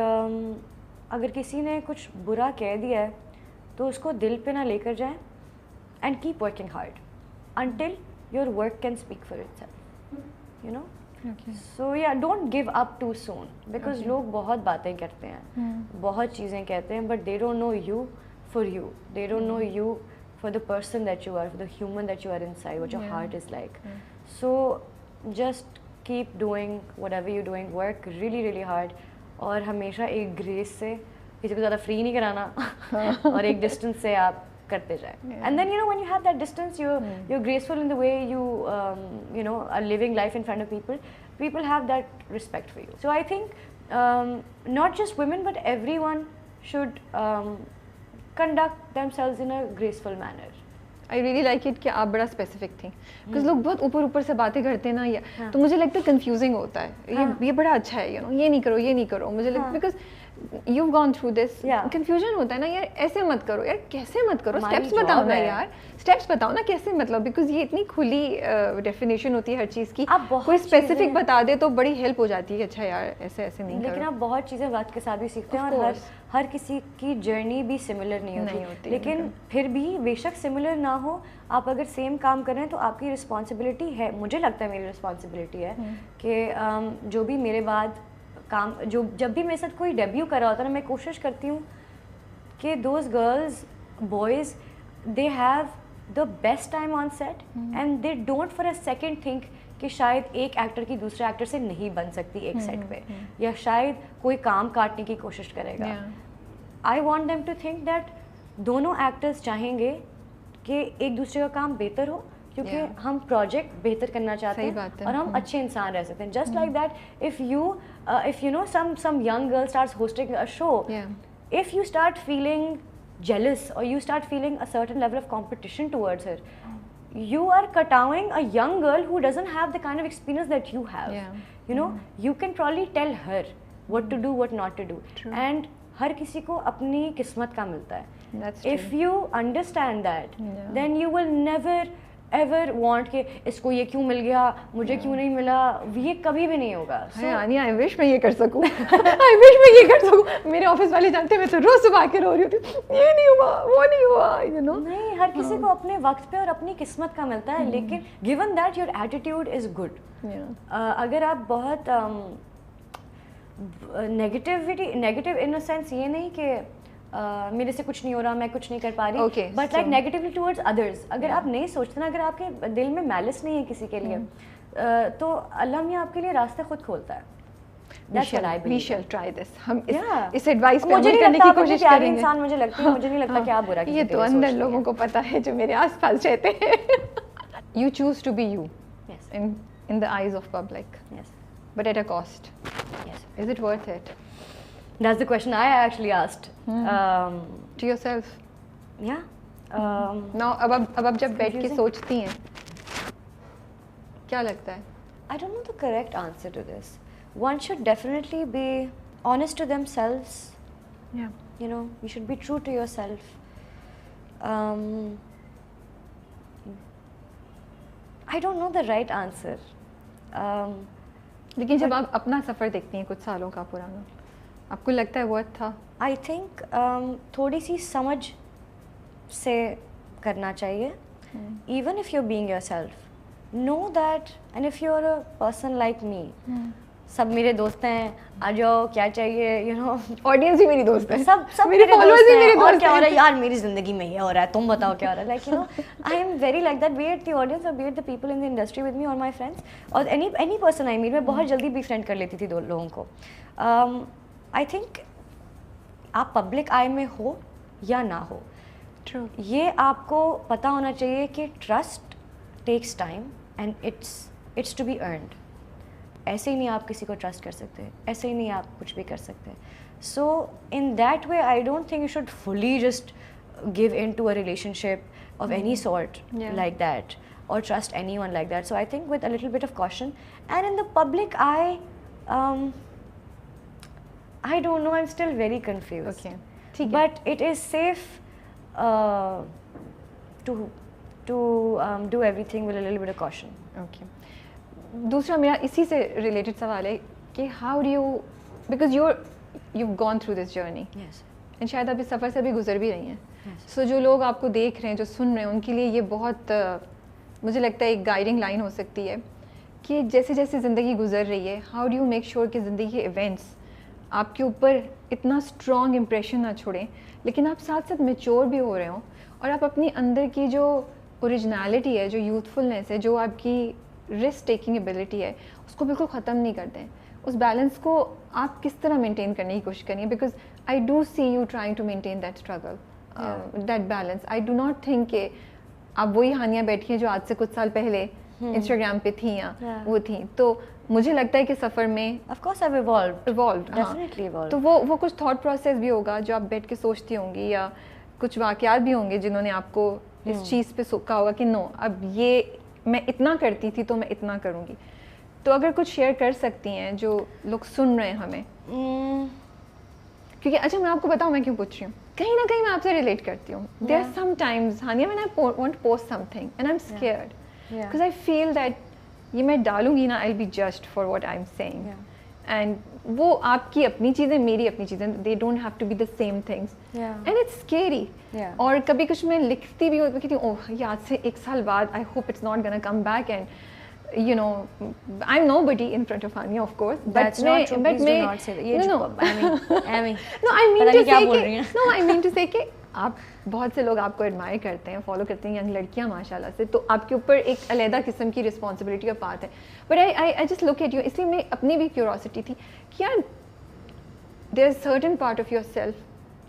S2: अगर किसी ने कुछ बुरा कह दिया है तो उसको दिल पे ना लेकर जाएं. And keep working hard until your work can speak for itself, you know. So yeah, don't give up too soon because लोग बहुत बातें करते हैं, बहुत चीज़ें कहते हैं, but they don't know you for you. They don't know you for the person that you are, for the human that you are inside, what your heart is like. So just keep doing whatever you're doing, work really really hard और हमेशा एक grace से, किसी को ज़्यादा free नहीं कराना और एक डिस्टेंस से आप करते जाए. And then you know when you have that distance, you're graceful in the way you know are living life in front of people. People have that respect for you. So I think not just women but everyone should conduct themselves in a graceful manner.
S1: I really like it कि आप बड़ा specific थी, because लोग बहुत ऊपर से बातें करते हैं ना, ये तो मुझे लगता है कंफ्यूजिंग होता है. ये बड़ा अच्छा है, यू नो, ये नहीं करो, मुझे लगता है because you've gone through this, confusion होता है ना यार, ऐसे मत करो यार, कैसे मत करो, स्टेप्स बताओ ना यार, स्टेप्स बताओ ना कैसे, मतलब बिकॉज ये इतनी खुली डेफिनेशन होती है हर चीज़ की, कोई स्पेसिफिक बता दे तो बड़ी हेल्प हो जाती है. अच्छा यार ऐसे नहीं करो.
S2: लेकिन आप बहुत चीज़ें वक्त के साथ भी सीखते हैं और हर किसी की जर्नी भी सिमिलर नहीं होती. लेकिन फिर भी बेशक सिमिलर ना हो, आप अगर सेम काम कर रहे हैं तो आपकी रिस्पॉन्सिबिलिटी है, मुझे लगता है मेरी रिस्पॉन्सिबिलिटी है कि जो भी मेरे बाद काम, जो जब भी मेरे साथ कोई डेब्यू कर रहा होता है ना, मैं कोशिश करती हूँ कि those girls boys they have the best time on set and they don't for a second think कि शायद एक एक्टर की दूसरे एक्टर से नहीं बन सकती एक सेट पे, या शायद कोई काम काटने की कोशिश करेगा. I want them to think that दोनों एक्टर्स चाहेंगे कि एक दूसरे का काम बेहतर हो, क्योंकि हम प्रोजेक्ट बेहतर करना चाहते हैं और हम अच्छे इंसान रह सकते हैं. Just like that if you know some young girl starts hosting a show, if you start feeling jealous or you start feeling a certain level of competition towards her, you are cutting a young girl who doesn't have the kind of experience that you have. You know, you can probably tell her what to do, what not to do. And हर किसी को अपनी किस्मत का मिलता है. If you understand that, then you will never ever want कि इसको ये क्यों मिल गया, मुझे क्यों नहीं मिला, ये कभी भी नहीं होगा.
S1: यानी आई विश मैं ये कर सकूं. आई विश मैं ये कर सकूं. मेरे ऑफिस वाले जानते हैं मैं तो रोज सुबह आके रो रही होती, ये नहीं हुआ, वो नहीं हुआ, यू नो.
S2: नहीं, हर किसी को अपने वक्त पे और अपनी किस्मत का मिलता है, लेकिन given that your attitude is good. अगर आप बहुत नेगेटिव इन अ सेंस, ये नहीं कि मेरे से कुछ नहीं हो रहा, मैं कुछ नहीं कर पा रही, but like negatively towards others. अगर आप नहीं सोचते ना, अगर आपके दिल में मैलिस नहीं है किसी के लिए, तो अल्लाह मियां आपके लिए रास्ते खुद खोलता है.
S1: We shall try this. हम इस एडवाइस पे अमल करने की कोशिश करेंगे.
S2: इंसान मुझे लगती है, मुझे नहीं लगता कि आप बुरा किसी
S1: ये तो अंदर लोगों को पता है जो मेरे आसपास रहते हैं. You choose to be you.
S2: Yes.
S1: In the eyes of public.
S2: Yes.
S1: But at a cost.
S2: Yes.
S1: Is it worth it?
S2: That's the question I actually asked.
S1: To yourself.
S2: Yeah.
S1: Now अब जब बैठ के सोचती हैं, क्या लगता है?
S2: I don't know the correct answer to this. One should definitely be honest to themselves.
S1: Yeah.
S2: You know, you should be true to yourself. I don't know the right answer.
S1: लेकिन जब आप अपना सफ़र देखती हैं कुछ सालों का पुराना, आपको लगता है वो था?
S2: I think थोड़ी सी समझ से करना चाहिए. Even if you're being yourself, know that, and if you're a person like me, सब मेरे दोस्त हैं, आ जाओ क्या चाहिए, you know.
S1: ऑडियंस ही मेरी दोस्त है,
S2: सब मेरे फॉलोअर्स ही मेरे दोस्त हैं. और क्या हो रहा है यार मेरी ज़िंदगी में, ये हो रहा है, तुम बताओ क्या हो रहा है. Like, you know, I am very like that, be it the audience or be it the people in the industry with me or my friends or any person I meet. मैं बहुत जल्दी befriend कर लेती थी दो लोगों को. I think आप पब्लिक आई में हो या ना हो,
S1: True.
S2: ये आपको पता होना चाहिए कि trust takes time and it's to be earned. ऐसे ही नहीं आप किसी को ट्रस्ट कर सकते, ऐसे ही नहीं आप कुछ भी कर सकते. So in that way I don't think you should fully just give in to a relationship of any sort like that or trust anyone like that. So I think with a little bit of caution, and in the public eye, I don't know, I'm still very confused.
S1: Okay.
S2: But it is safe to do everything with a little bit of caution.
S1: Okay. दूसरा मेरा इसी से related सवाल है कि how do you, because you've gone through this journey.
S2: Yes.
S1: and शायद आप इस सफ़र से भी गुजर भी रही हैं.
S2: Yes.
S1: So जो लोग आपको देख रहे हैं, जो सुन रहे हैं, उनके लिए ये बहुत मुझे लगता है एक गाइडिंग लाइन हो सकती है कि जैसे जैसे ज़िंदगी गुजर रही है, how do you make sure कि ज़िंदगी के इवेंट्स आपके ऊपर इतना स्ट्रॉन्ग इम्प्रेशन ना छोड़ें, लेकिन आप साथ साथ मैच्योर भी हो रहे हों और आप अपनी अंदर की जो ओरिजिनलिटी है, जो यूथफुलनेस है, जो आपकी रिस्क टेकिंग एबिलिटी है, उसको बिल्कुल ख़त्म नहीं कर दें. उस बैलेंस को आप किस तरह मेंटेन करने की कोशिश करिए, because I do see you trying to maintain that struggle, that balance. I do not think कि आप वही हानिया बैठी हैं जो आज से कुछ साल पहले इंस्टाग्राम पे थी या वो थी. तो मुझे लगता है कि सफ़र में
S2: Of course I've evolved.
S1: Definitely evolved. तो वो कुछ थॉट प्रोसेस भी होगा जो आप बैठ के सोचती होंगी, या कुछ वाक़यात भी होंगे जिन्होंने आपको इस चीज़ पे कहा होगा कि नो, अब ये मैं इतना करती थी तो मैं इतना करूँगी. तो अगर कुछ शेयर कर सकती हैं जो लोग सुन रहे हैं हमें, क्योंकि अच्छा मैं आपको बताऊँ मैं क्यों पूछ रही हूँ, कहीं ना कहीं मैं आपसे रिलेट करती हूँ. There are some times Hania when I want to post something and I am scared because I feel that ये मैं डालूंगी ना, I will be judged for what I am saying. And वो आपकी अपनी चीज़ें, मेरी अपनी चीज़ें, they don't have to be the same things and it's scary. और कभी कुछ मैं लिखती भी हूँ कि ओह ये आज से 1 साल बाद, I hope it's not gonna come back, and you know, I'm nobody in front of Hania, of course.
S2: That's not true. Please do not say that.
S1: No.
S2: I mean,
S1: no, I mean to say कि no, I mean to say कि आप बहुत से लोग आपको admire करते हैं, follow करते हैं, यंग लड़कियां माशाल्लाह से, तो आपके ऊपर एक अलग किस्म की रिस्पॉन्सिबिलिटी का पार्ट है. But I just look at you, इसलिए मैं अपनी भी क्यूरोसिटी थी कि यार there is certain part of your self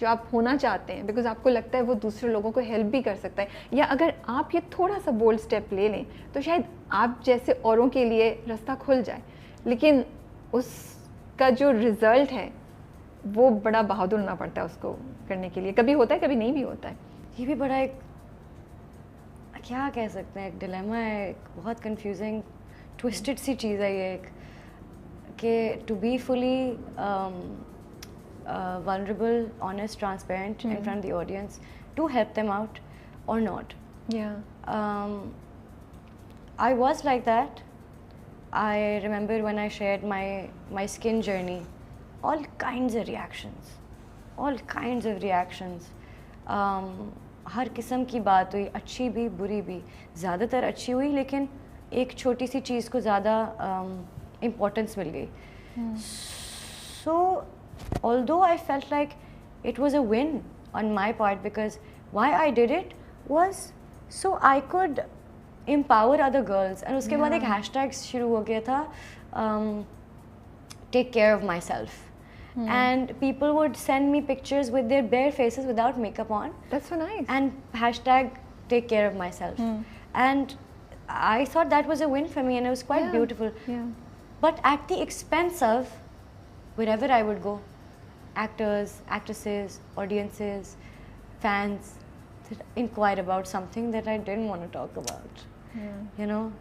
S1: जो आप होना चाहते हैं, बिकॉज आपको लगता है वो दूसरे लोगों को हेल्प भी कर सकता है, या अगर आप ये थोड़ा सा बोल्ड स्टेप ले लें तो शायद आप जैसे औरों के लिए रास्ता खुल जाए. लेकिन उसका जो रिज़ल्ट है वो बड़ा बहादुर होना पड़ता है उसको करने के लिए. कभी होता है, कभी नहीं भी होता है.
S2: ये भी बड़ा एक क्या कह सकते हैं, एक डिलेमा है, एक बहुत कंफ्यूजिंग ट्विस्टेड सी चीज़ है ये, कि to be fully vulnerable, honest, transparent in front of the audience to help them out or not. I was like that. I remember when I shared my skin journey, all kinds of reactions, all kinds of reactions. हर किस्म की बात हुई, अच्छी भी बुरी भी, ज़्यादातर अच्छी हुई, लेकिन एक छोटी सी चीज़ को ज़्यादा इम्पोर्टेंस मिल गई. So although I felt like it was a win on my part, because why I did it was so I could empower other girls. And उसके बाद एक hashtag शुरू हो गया था, take care of myself. And people would send me pictures with their bare faces without makeup on.
S1: That's so nice.
S2: And hashtag take care of myself. And I thought that was a win for me, and it was quite beautiful.
S1: Yeah.
S2: But at the expense of wherever I would go, actors, actresses, audiences, fans that inquire about something that I didn't want to talk about.
S1: Yeah.
S2: You know,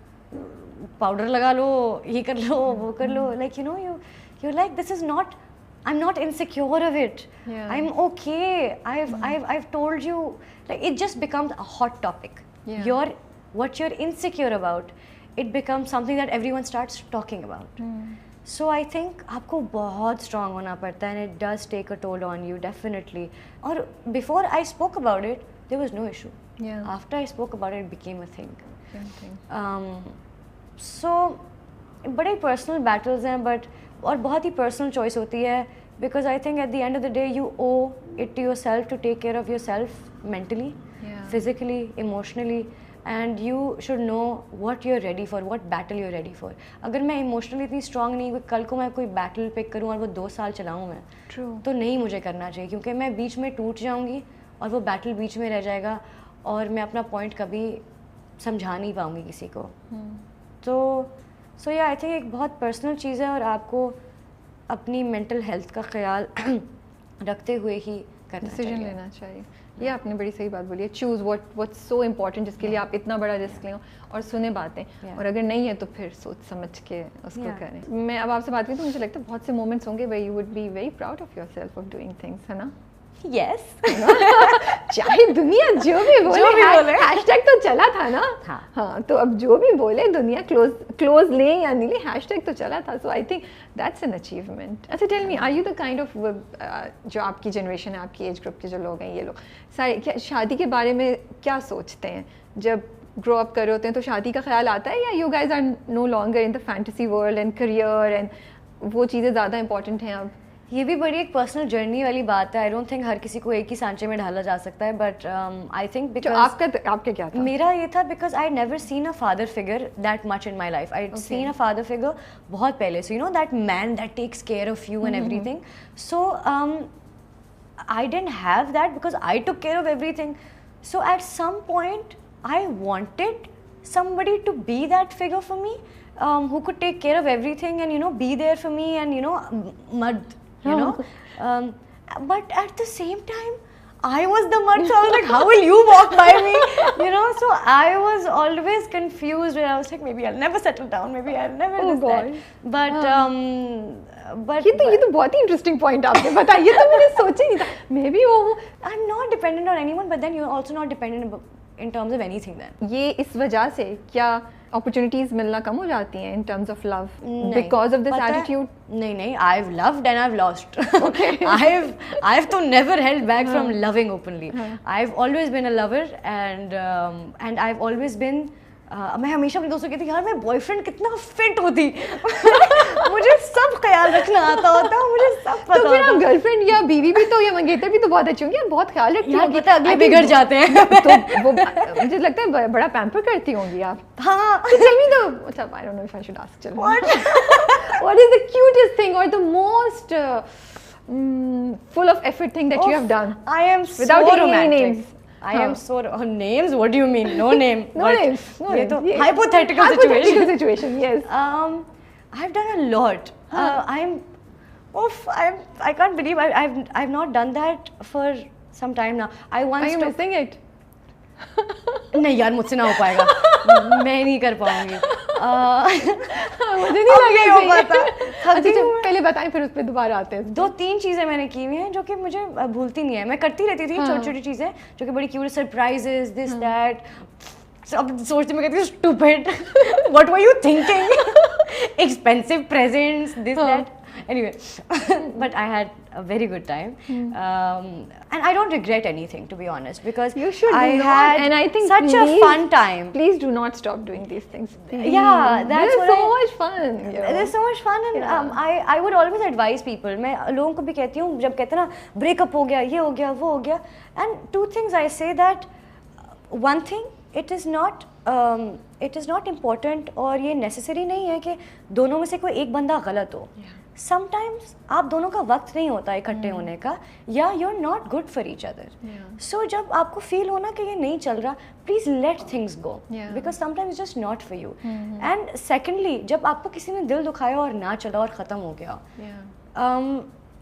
S2: powder laga lo, ye kar lo, wo kar lo. Like, you know, you're like, this is not, I'm not insecure of it.
S1: Yeah.
S2: I'm okay. I've told you, like, it just becomes a hot topic.
S1: Yeah.
S2: What you're insecure about, it becomes something that everyone starts talking about. So I think आपको बहुत strong होना पड़ता है, and it does take a toll on you, definitely. और before I spoke about it, there was no issue.
S1: Yeah.
S2: After I spoke about it, it became a thing.
S1: Same thing.
S2: So बड़े personal battles हैं, but और बहुत ही personal choice होती है, because I think at the end of the day you owe it to yourself to take care of yourself mentally, physically, emotionally. And you should know what you're ready for, what battle you're ready for. अगर मैं emotionally इतनी strong नहीं हूँ, कल को मैं कोई battle pick करूँ और वो 2 साल चलाऊँ मैं, तो नहीं मुझे करना चाहिए, क्योंकि मैं बीच में टूट जाऊँगी और वो battle बीच में रह जाएगा और मैं अपना point कभी समझा नहीं पाऊँगी किसी को. तो yeah, I think एक बहुत personal चीज़ है, और आपको अपनी mental health का ख्याल रखते हुए ही करना चाहिए.
S1: Decision लेना चाहिए. ये आपने बड़ी सही बात बोली है. चूज़ what's so important, जिसके लिए आप इतना बड़ा रिस्क लें और सुने बातें, और अगर नहीं है तो फिर सोच समझ के उसको करें. मैं अब आपसे बात करूँ तो मुझे लगता है बहुत से मोमेंट्स होंगे where you would be very proud of yourself of doing things, है ना?
S2: Yes.
S1: चाहे दुनिया जो भी बोले, हैशटैग तो चला था ना. हाँ, तो अब जो भी बोले दुनिया क्लोज ले या नहीं ले, हैशटैग तो चला था. So I think that's an achievement. अच्छा, tell me, are you the kind of, जो आपकी जनरेशन है, आपकी एज ग्रुप के जो लोग हैं, ये लोग सारे क्या शादी के बारे में क्या सोचते हैं? जब ग्रो अप कर रहे होते हैं तो शादी का ख्याल आता है, या you guys are no longer in the fantasy world and career and वो चीज़ें ज़्यादा इंपॉर्टेंट हैं अब?
S2: ये भी बड़ी एक पर्सनल जर्नी वाली बात है. आई डोंट थिंक हर किसी को एक ही सांचे में ढाला जा सकता है, बट आई थिंक बिकॉज
S1: आपका क्या था?
S2: मेरा ये था because I never seen a father figure that much in my life. I seen a father figure बहुत पहले. So you know that man that takes care of you and everything. So I didn't have that because I took care of everything. So at some point I wanted somebody to be that figure for me, who could take care of everything and, you know, be there for me and, you know, mud, you know. But at the same time, I was the mud, so I was like, how will you walk by me? You know, so I was always confused when I was like, maybe I'll never settle down, maybe I'll never do that. But
S1: ये तो बहुत ही interesting point आपने बताया. ये तो मैंने सोचा ही नहीं था. मे बी वो
S2: I'm not dependent on anyone, but then you're also not dependent in terms of anything then.
S1: ये इस वजह से क्या opportunities मिलना कम हो जाती हैं in terms of love because of this attitude?
S2: नहीं, I've loved and I've lost. Okay. I've तो never held back from loving openly. I've always been a lover, and I've always been मैं हमेशा अपने दोस्तों कहती थी, यार मैं बॉयफ्रेंड कितना फिट होती. मुझे सब ख्याल रखना आता होता, मुझे सब पता.
S1: तो फिर आप गर्लफ्रेंड या बीवी भी तो या मंगेतर भी तो बहुत अच्छी होंगी, बहुत ख्याल रखती होंगी.
S2: अगले बिगड़ जाते हैं.
S1: तो वो मुझे लगता है बड़ा पैम्पर करती होंगी आप.
S2: हाँ.
S1: तो tell me मतलब I don't know if I should ask. चलो. What is the cutest thing or the most full of effort thing that you have done?
S2: I am so
S1: without taking any
S2: romantic.
S1: names.
S2: I am so names. What do you mean? No name.
S1: No names.
S2: ये तो hypothetical
S1: situation. Yes.
S2: I've done a lot. I can't believe I've not done that for some time now.
S1: Are you missing it?
S2: नहीं यार, मुझसे ना हो पाएगा. मैं नहीं कर पाऊंगी.
S1: मुझे नहीं लगा. पहले बताएं, फिर उस पे दोबारा आते हैं.
S2: 2-3 चीज़ें मैंने की हुई हैं जो कि मुझे भूलती नहीं है. मैं करती रहती थी छोटी छोटी चीज़ें जो कि बड़ी क्यूट, सरप्राइजेस, दिस दैट. अब सोचती मैं कहती हूँ stupid, what were you thinking, expensive presents, this that. Anyway, but I had a very good time, and I don't regret anything, to be honest, because
S1: you should
S2: had
S1: and I think
S2: such a fun time.
S1: Please do not stop doing these things.
S2: Yeah, that's
S1: what so much fun.
S2: There's so much fun, and I would always advise people. मैं लोगों को भी कहती हूँ जब कहते हैं ना breakup हो गया, ये हो गया, वो हो गया, and two things I say that one thing, it is not important और ये necessary नहीं है कि दोनों में से कोई एक बंदा गलत हो. समटाइम्स आप दोनों का वक्त नहीं होता इकट्ठे होने का, या you are not good for each other. So जब आपको फील होना कि ये नहीं चल रहा, please let things go, because sometimes just not for you. And secondly, जब आपको किसी ने दिल दुखाया और ना चला और ख़त्म हो गया,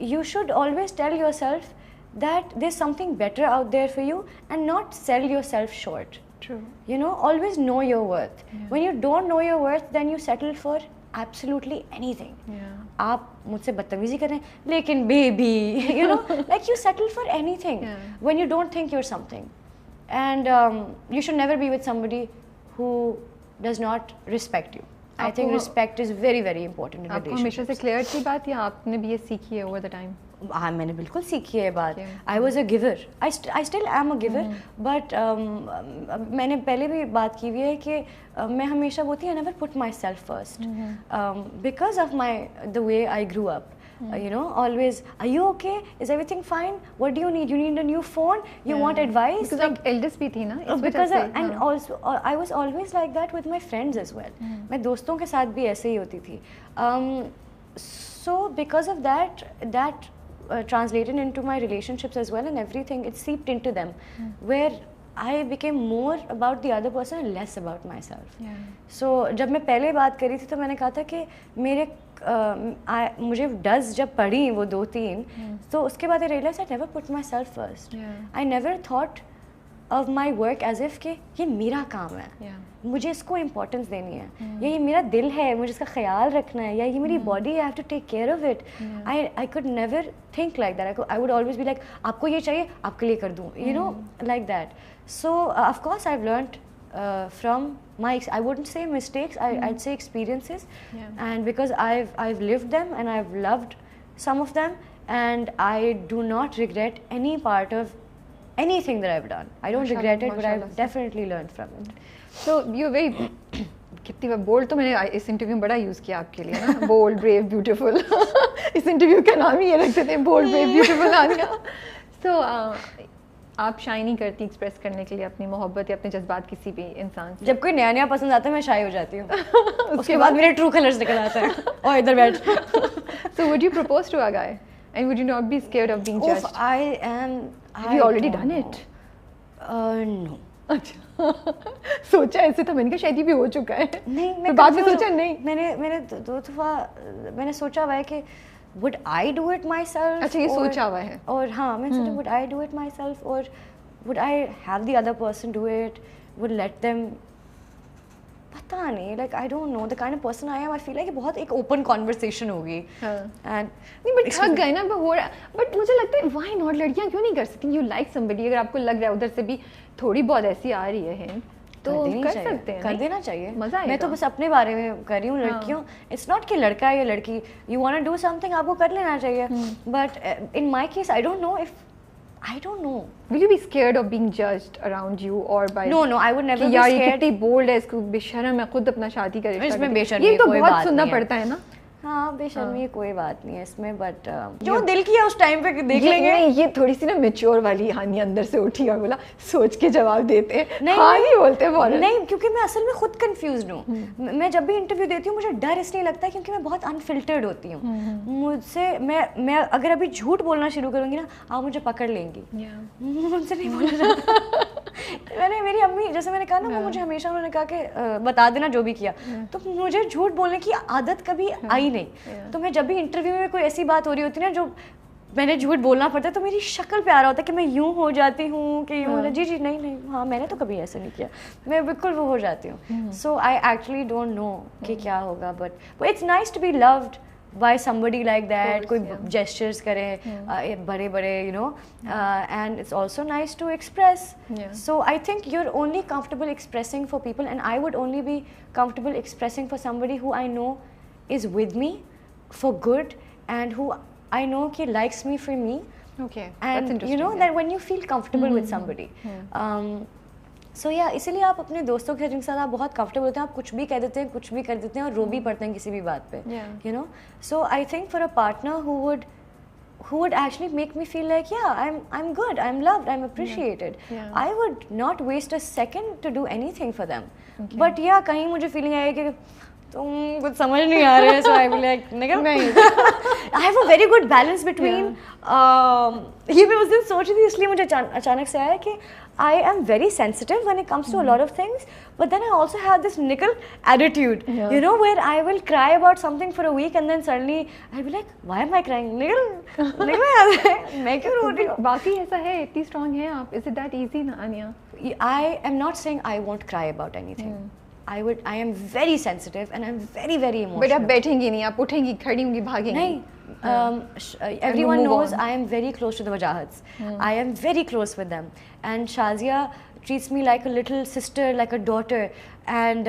S2: you should always tell yourself that there's something better out there for you and not sell yourself short.
S1: True.
S2: You know, always know your worth. When you don't know your worth, then you settle for absolutely anything. आप मुझसे बदतमीजी करें लेकिन baby, you know, like you settle for anything when you don't think you're something. And you should never be with somebody who does not respect you. I think respect is very very important in relationships. आपको हमेशा से clear थी बात या आपने भी ये सीखी है over the time? हाँ, मैंने बिल्कुल सीखी है बात. I was a giver. I still am a giver. But मैंने पहले भी बात की हुई है कि मैं हमेशा बोलती हूँ I never put myself first. Because of the way I grew up. You know, always, are you okay? Is everything fine? What do you need? You need a new phone? You want advice?
S1: Because like eldest भी थी ना.
S2: Because and also I was always like that with my friends as well. मैं दोस्तों के साथ भी ऐसे ही होती थी. So because of that translated into my relationships as well, and everything, it seeped into them, where I became more about the other person and less about myself. So जब मैं पहले बात करी थी तो मैंने कहा था कि मेरे मुझे डज जब पढ़ी वो 2-3, तो उसके बाद I realized I never put myself first. I never thought of my work as if कि ये मेरा काम है, मुझे इसको इम्पोर्टेंस देनी है, या ये मेरा दिल है, मुझे इसका ख्याल रखना है, या ये मेरी बॉडी है, I have to take care of it. I could never think like that. I would always be like, आपको ये चाहिए, आपके लिए कर दूँ, you know, like that. So of course I've learned from my, I wouldn't say mistakes, I'd say experiences, and because I've lived them and I've loved some of them, and I do not regret any part of anything that I've done. I don't regret it, but I've definitely learned from it.
S1: So you're very कितनी बार bold तो मैंने इस interview में बड़ा use किया आपके लिए ना, बोल्ड ब्रेव ब्यूटीफुल. इस इंटरव्यू का नाम ही ये रखते थे, बोल्ड ब्रेव ब्यूटीफुल आनिया. So आप शाई नहीं करती एक्सप्रेस करने के लिए अपनी मोहब्बत या अपने जज्बात किसी भी इंसान से?
S2: जब कोई नया नया पसंद आता है मैं शाई हो जाती हूँ. उसके बाद मेरे ट्रू कलर्स निकल आते हैं. और इधर बैठ.
S1: So would you propose to a guy and would you not be scared of being judged? Have you already done it?
S2: No.
S1: अच्छा. सोचा ऐसे था, मैंने कहा शायद ये भी हो चुका है.
S2: नहीं, मैं
S1: बाद में सोचा नहीं.
S2: मैंने 2 दफ़ा मैंने सोचा हुआ है कि would I do it myself?
S1: अच्छा, ये सोचा हुआ है.
S2: और हाँ, मैंने सोचा would I do it myself or would I have the other person do it? Would let them? पता नहीं, like I don't know the kind of person I am. I feel like बहुत एक open conversation होगी. And
S1: नहीं, but थक गए ना हो रहा. But मुझे लगता है why not, लड़कियाँ क्यों नहीं कर सकती? You like somebody, अगर आपको लग रहा है उधर से भी थोड़ी बहुत ऐसी आ रही है तो कर सकते हैं,
S2: कर देना चाहिए.
S1: मजा आएगा.
S2: मैं तो बस अपने बारे में कर रही हूँ लड़कियों. It's not कि लड़का है या लड़की, you want to do something आपको कर लेना चाहिए. But in my case I don't know. Will you be scared of being judged around you or by? No, I would never be scared.
S1: यार ये कितनी bold है, इसको बेशर्म है, खुद अपना शादी करे.
S2: इसमें बेशर्मी
S1: ये तो बहुत सुनना पड़ता है ना.
S2: हाँ, बेशर्मी कोई बात नहीं है इसमें, बट जो दिल की है उस टाइम पे देख लेंगे.
S1: ये थोड़ी सी ना मैच्योर वाली हानि अंदर से उठी और बोला सोच के जवाब देते हैं. नहीं बोलते फौरन.
S2: नहीं, क्योंकि मैं असल में खुद कंफ्यूज्ड हूँ. मैं जब भी इंटरव्यू देती हूँ मुझे डर इसलिए लगता है क्योंकि मैं बहुत अनफिल्टर्ड होती हूँ. मुझसे मैं अगर अभी झूठ बोलना शुरू करूँगी ना, आप मुझे पकड़ लेंगी. मुझसे नहीं बोला जाता. मेरी अम्मी, जैसे मैंने कहा ना, मुझे हमेशा उन्होंने कहा कि बता देना जो भी किया, तो मुझे झूठ बोलने की आदत कभी आई नहीं. तो मैं जब भी इंटरव्यू में कोई ऐसी बात हो रही होती है ना जो मैंने झूठ बोलना पड़ता है, तो मेरी शक्ल पे आ रहा होता है कि मैं यूं हो जाती हूँ कि यूं हो जी नहीं, हाँ मैंने तो कभी ऐसा नहीं किया, मैं बिल्कुल वो हो जाती हूँ. So I actually don't know कि क्या होगा, but it's nice to be loved why somebody like that कोई
S1: yeah.
S2: gestures करे बड़े बड़े you know and it's also nice to express.
S1: Yeah.
S2: So I think you're only comfortable expressing for people, and I would only be comfortable expressing for somebody who I know is with me for good and who I know कि likes me for me.
S1: Okay, that's
S2: And
S1: interesting.
S2: you know
S1: yeah.
S2: that when you feel comfortable with somebody. So yeah, इसीलिए आप अपने दोस्तों के साथ आप बहुत comfortable होते हैं, आप कुछ भी कह देते हैं, कुछ भी कर देते हैं और रो भी पड़ते हैं किसी भी बात पे.
S1: Yeah.
S2: You know, so I think for a partner who would actually make me feel like I'm good, I'm loved, I'm appreciated.
S1: Yeah.
S2: I would not waste a second to do anything for them. Okay. But yeah, कहीं मुझे feeling आया कि तुम कुछ समझ नहीं आ रहे, so I will like निकल. I have a very good balance between. ये मैं उस दिन सोच रही थी, इसलिए मुझे अचानक से आया कि I am very sensitive when it comes to a lot of things, but then I also have this nickel attitude, you know, where I will cry about something for a week and then suddenly I'll be like, why am I crying? निकल मैं क्यों रो रही हूँ?
S1: बाकी ऐसा है, इतनी strong है आप. Is it that easy ना Ania?
S2: I am not saying I won't cry about anything. I am very sensitive and I'm very very emotional.
S1: But आप बैठेंगी नहीं, आप उठेंगी, खड़ी होंगी, भागेंगी.
S2: नहीं. Everyone knows I am very close to the Wajahats. I am very close with them, and Shazia treats me like a little sister, like a daughter, and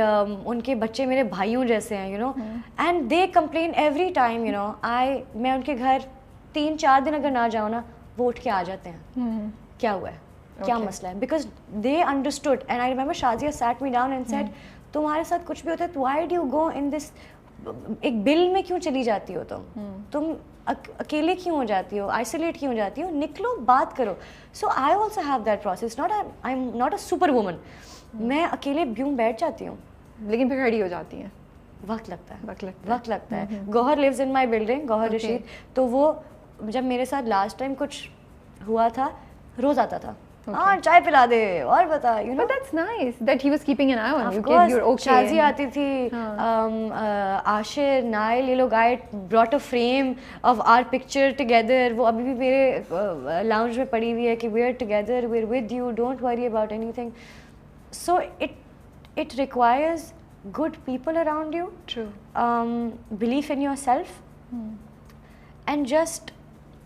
S2: उनके बच्चे मेरे भाइयों जैसे हैं, you know, and they complain every time, you know, मैं उनके घर 3-4 दिन अगर ना जाऊँ ना, वो उठ के आ जाते हैं. क्या हुआ है, क्या मसला है, because they understood, and I remember Shazia sat me down and said, तुम्हारे साथ कुछ भी होता है, why do you go in this, एक बिल में क्यों चली जाती हो तुम अकेले क्यों हो जाती हो, आइसोलेट क्यों हो जाती हो, निकलो बात करो. So I also have that process. I am not a super woman. मैं अकेले यूं बैठ जाती हूँ,
S1: लेकिन फिर खड़ी हो जाती हैं.
S2: वक्त लगता है. Gohar lives in my building, Gohar Rasheed. तो वो जब मेरे साथ लास्ट टाइम कुछ हुआ था, रोज आता था, हाँ चाय पिला दे और बता, you know.
S1: But that's nice that he was keeping an eye on you.
S2: Of course,
S1: you're okay.
S2: Shaji आती थी, आशिर, नाइल, ये लोग आए, brought a frame of our picture together. वो अभी भी मेरे lounge में पड़ी हुई है कि we're together, we're with you, don't worry about anything. So it requires good people around you.
S1: True.
S2: Belief in yourself, and just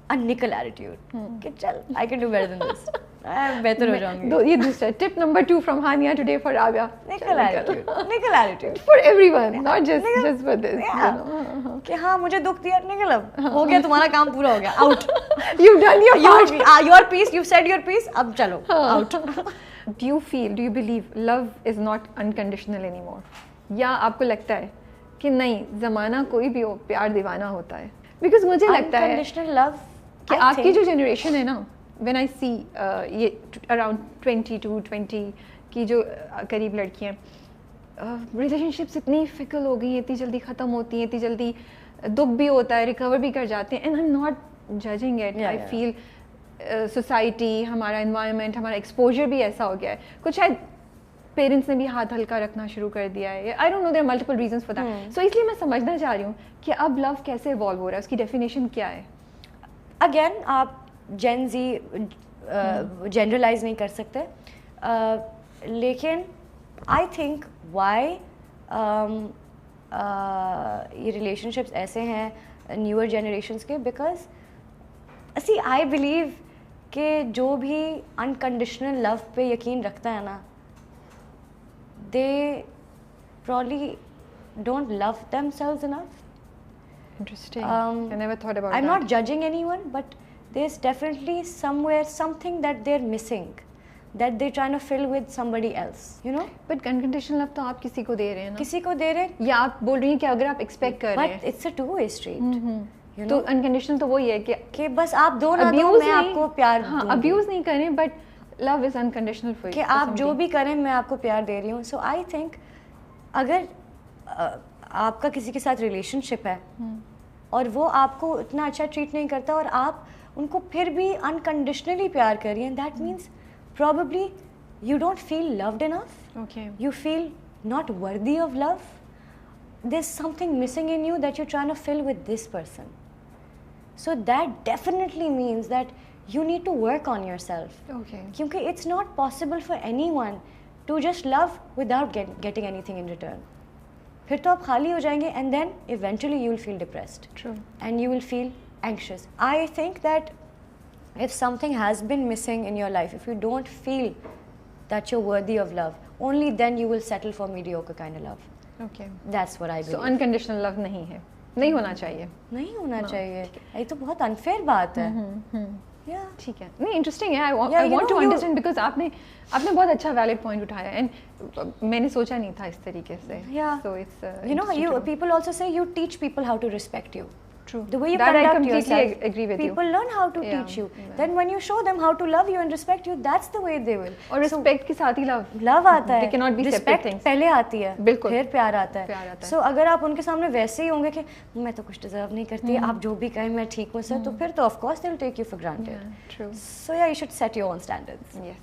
S2: a nickel attitude. कि चल, I can do better than this. मैं बेहतर हो जाऊंगी.
S1: ये दूसरा tip number 2 from Hania today for Rabia.
S2: Nickel attitude
S1: For everyone, not just for this.
S2: Yeah.
S1: You know?
S2: कि हाँ मुझे दुख दिया, निकल अब, हो गया तुम्हारा काम पूरा हो गया, out.
S1: You've done your part.
S2: Your piece, you said your piece, अब चलो, out.
S1: Do you believe love is not unconditional anymore? या आपको लगता है कि नहीं, ज़माना कोई भी हो, प्यार दीवाना होता है? Because मुझे लगता है
S2: unconditional love
S1: कि आपकी जो generation है ना, when I see ये around 20 to 20 की जो करीब लड़कियाँ, relationships इतनी fickle हो गई हैं, इतनी जल्दी ख़त्म होती हैं, इतनी जल्दी दुख भी होता है, recover भी कर जाते हैं, and I'm not judging it. I feel society, हमारा environment, हमारा exposure भी ऐसा हो गया है. कुछ शायद पेरेंट्स ने भी हाथ हल्का रखना शुरू कर दिया है. I don't know, there are multiple reasons for that. So इसलिए मैं समझना चाह रही हूँ कि अब लव कैसे इवॉल्व हो रहा है, उसकी डेफिनेशन क्या है?
S2: अगेन आप जेन जी जनरलाइज नहीं कर सकते, लेकिन आई थिंक व्हाई ये रिलेशनशिप्स ऐसे हैं न्यूअर जनरेशन्स के, बिकॉज सी आई बिलीव कि जो भी अनकंडीशनल लव पे यकीन रखता है ना, they probably don't love themselves enough.
S1: Interesting. I never thought about
S2: I'm
S1: that.
S2: not judging anyone, but there's definitely somewhere something that they're missing, that they're trying to fill with somebody else, you know.
S1: But unconditional love तो आप किसी को दे रहे हैं ना,
S2: किसी को दे रहे हैं,
S1: या आप बोल रही हैं कि अगर आप expect कर रहे हैं,
S2: but it's a two-way street. You know?
S1: तो unconditional तो वही है कि
S2: बस आप दो ना दो, मैं आपको प्यार
S1: हाँ, abuse नहीं करें, but love is unconditional for you.
S2: कि आप जो भी करें मैं आपको प्यार दे रही हूँ. So I think अगर आपका किसी के साथ रिलेशनशिप है और वो आपको इतना अच्छा ट्रीट नहीं करता और आप उनको फिर भी अनकंडीशनली प्यार कर रही हैं, that means probably you don't feel loved enough.
S1: Okay.
S2: You feel not worthy of love. There's something missing in you that you're trying to fill with this person. So that definitely means that you need to work on yourself.
S1: Okay.
S2: क्योंकि it's not possible for anyone to just love without getting anything in return. फिर तो आप खाली हो जाएंगे and then eventually you will feel depressed
S1: True.
S2: And you will feel anxious. I think that if something has been missing in your life, if you don't feel that you're worthy of love, only then you will settle for mediocre kind of love.
S1: Okay.
S2: That's what I believe.
S1: So unconditional love नहीं है, नहीं होना चाहिए.
S2: नहीं होना चाहिए. ये तो बहुत unfair बात है. Yeah.
S1: ठीक है. नहीं, interesting है. I want to understand because आपने बहुत अच्छा valid point उठाया and मैंने सोचा नहीं था इस तरीके से.
S2: Yeah.
S1: So it's
S2: you know, people also say you teach people how to respect you.
S1: True.
S2: The way you
S1: that
S2: conduct
S1: I completely
S2: yourself,
S1: agree with
S2: people
S1: you.
S2: learn how to teach you. Then when you show them how to love you and respect you, that's the way they will.
S1: और respect के साथ ही love
S2: आता है.
S1: They cannot be separate things.
S2: पहले आती है.
S1: बिल्कुल.
S2: फिर प्यार आता है. So अगर आप उनके सामने वैसे ही होंगे कि मैं तो कुछ डिजर्व नहीं करती, आप जो भी कहें मैं ठीक हूँ सर, तो फिर तो of course they will take you for granted.
S1: True.
S2: So yeah, you should set your own standards.
S1: Yes.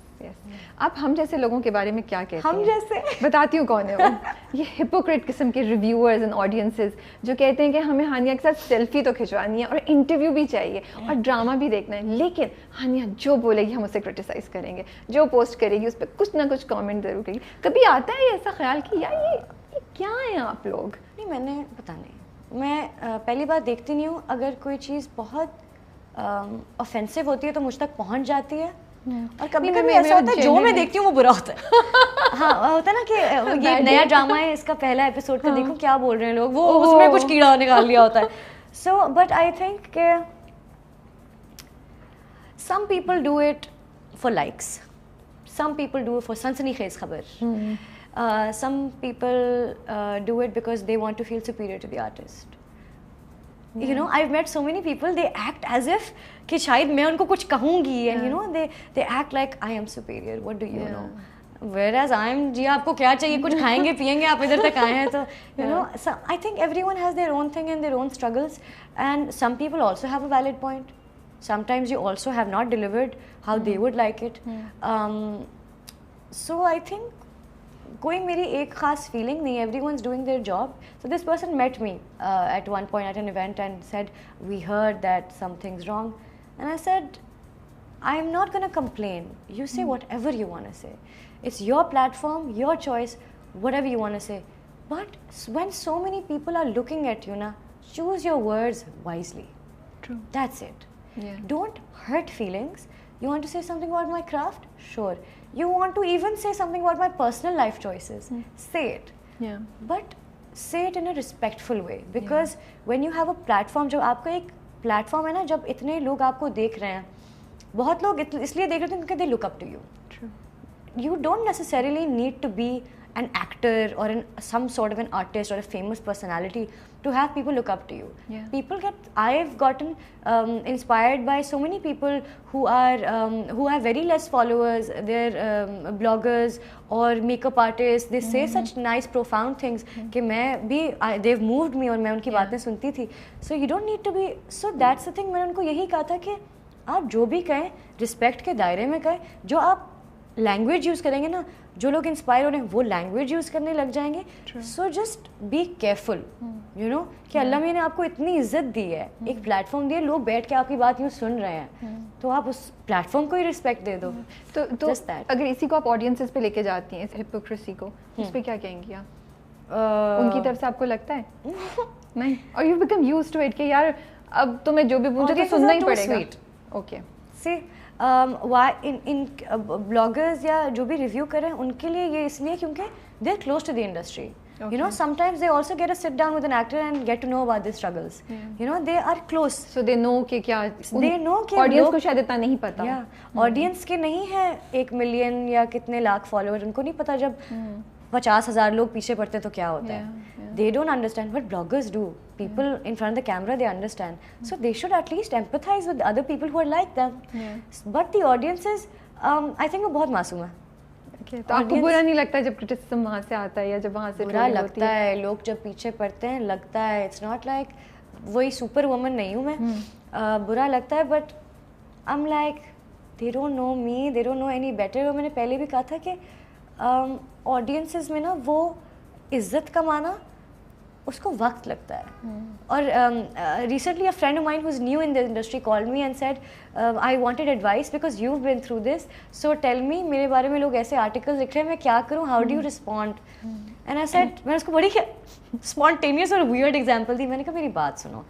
S1: आप हम जैसे लोगों के बारे में क्या कहते हैं?
S2: हम जैसे
S1: बताती हूँ कौन है वो. ये हिपोक्रेट किस्म के रिव्यूअर्स एंड ऑडियंसेस जो कहते हैं कि हमें हानिया के साथ सेल्फी तो खिंचवानी है और इंटरव्यू भी चाहिए और ड्रामा भी देखना है, लेकिन हानिया जो बोलेगी हम उसे क्रिटिसाइज करेंगे, जो पोस्ट करेगी उस पर कुछ ना कुछ कमेंट जरूर करेगी. कभी आता है ऐसा ख्याल कि यार ये क्या है आप लोग?
S2: नहीं, मैंने पता नहीं, मैं पहली बार देखती नहीं हूँ. अगर कोई चीज़ बहुत ऑफेंसिव होती है तो मुझ तक पहुँच जाती है. और कभी कभी ऐसा होता है जो मैं देखती हूँ वो बुरा होता है. हाँ, होता है ना कि ये नया ड्रामा है, इसका पहला एपिसोड का देखो क्या बोल रहे हैं लोग, वो उसमें कुछ कीड़ा निकाल लिया होता है. सो बट आई थिंक कि some people do it for likes, some people do it for सनसनीखेज खबर, some people do it because they want to feel superior to the artist. You know, I've met so many people, they act as if कि शायद मैं उनको कुछ कहूँगी, and you know they act like I am superior, what do you know, whereas I am, जी आपको क्या चाहिए, कुछ खाएंगे पिएंगे, आप इधर तक आए हैं तो you know, I think everyone has their own thing and their own struggles, and some people also have a valid point. Sometimes you also have not delivered how they would like it. So I think कोई मेरी एक खास feeling नहीं, everyone's doing their job. So this person met me at one point at an event and said, we heard that something's wrong, and I said, I'm not gonna complain, you say whatever you want to say, it's your platform, your choice, whatever you want to say, but when so many people are looking at you na, choose your words wisely.
S1: True.
S2: That's it.
S1: Don't
S2: hurt feelings. You want to say something about my craft? Sure. You want to even say something about my personal life choices? Say it. But say it in a respectful way, because when you have a platform, जब आपका एक platform है ना, जब इतने लोग आपको देख रहे हैं, बहुत लोग इसलिए देख रहे हैं क्योंकि they look up to you.
S1: True.
S2: You don't necessarily need to be an actor or some sort of an artist or a famous personality to have people look up to you. I've gotten inspired by so many people who have very less followers. They're bloggers or makeup artists. They say such nice profound things कि they've moved me और मैं उनकी बातें सुनती थी. So you don't need to be, so that's the thing. मैंने उनको यही कहा था कि आप जो भी कहें respect के दायरे में कहें. जो आप लैंग्वेज यूज़ करेंगे ना, जो लोग इंस्पायर हो रहे हैं वो लैंग्वेज यूज़ करने लग जाएंगे. So just be careful, you know, कि अल्लाह ने आपको इतनी इज्जत दी है, एक प्लेटफॉर्म दिया, लोग बैठ के आपकी बात यूँ सुन रहे हैं, तो आप उस प्लेटफॉर्म को ही रिस्पेक्ट दे दो.
S1: तो अगर इसी को आप ऑडियंसेस पे लेके जाती हैं, इस हिपोक्रेसी को, उस पर क्या कहेंगी आप? उनकी तरफ से आपको लगता है नहीं, और you become used to it कि यार अब तो मैं जो भी पूछूं तो सुनना ही पड़ेगा. ओके,
S2: सी इन ब्लॉगर्स या जो भी रिव्यू करें उनके लिए ये इसलिए क्योंकि they are close to the industry. You know, sometimes they also get a sit down with an actor and get to know about their struggles. You know, they are close.
S1: So they know कि क्या,
S2: they know कि
S1: audience को शायद इतना नहीं पता.
S2: Audience के नहीं है 1 मिलियन या कितने लाख फॉलोअर, उनको नहीं पता जब 50,000 लोग पीछे पड़ते तो क्या होता है. They don't understand, but bloggers do. People in front of the camera, they understand. So they should at least empathize with other people who are like them. But the audiences, I think वो बहुत मासूम है.
S1: तो आपको बुरा नहीं लगता जब क्रिटिसिज्म वहाँ से आता है या जब वहाँ से
S2: बुरा लगता है, लोग जब पीछे पड़ते हैं लगता है, इट्स नॉट लाइक वही सुपर वुमन नहीं हूँ मैं. बुरा लगता है, but I am like they don't know me, they don't know any better. और मैंने पहले भी कहा था कि ऑडियंसेस में ना वो इज्जत कमाना उसको वक्त लगता है। और recently a friend of mine who is new in the industry called me and said I wanted advice because you have been through this, so tell me, मेरे बारे में लोग ऐसे आर्टिकल्स लिख रहे हैं, मैं क्या करूँ, how do you respond? And I said, मैंने उसको बड़ी स्पॉन्टेनियस और वियर्ड एग्जाम्पल दी। मैंने कहा मेरी बात सुनो,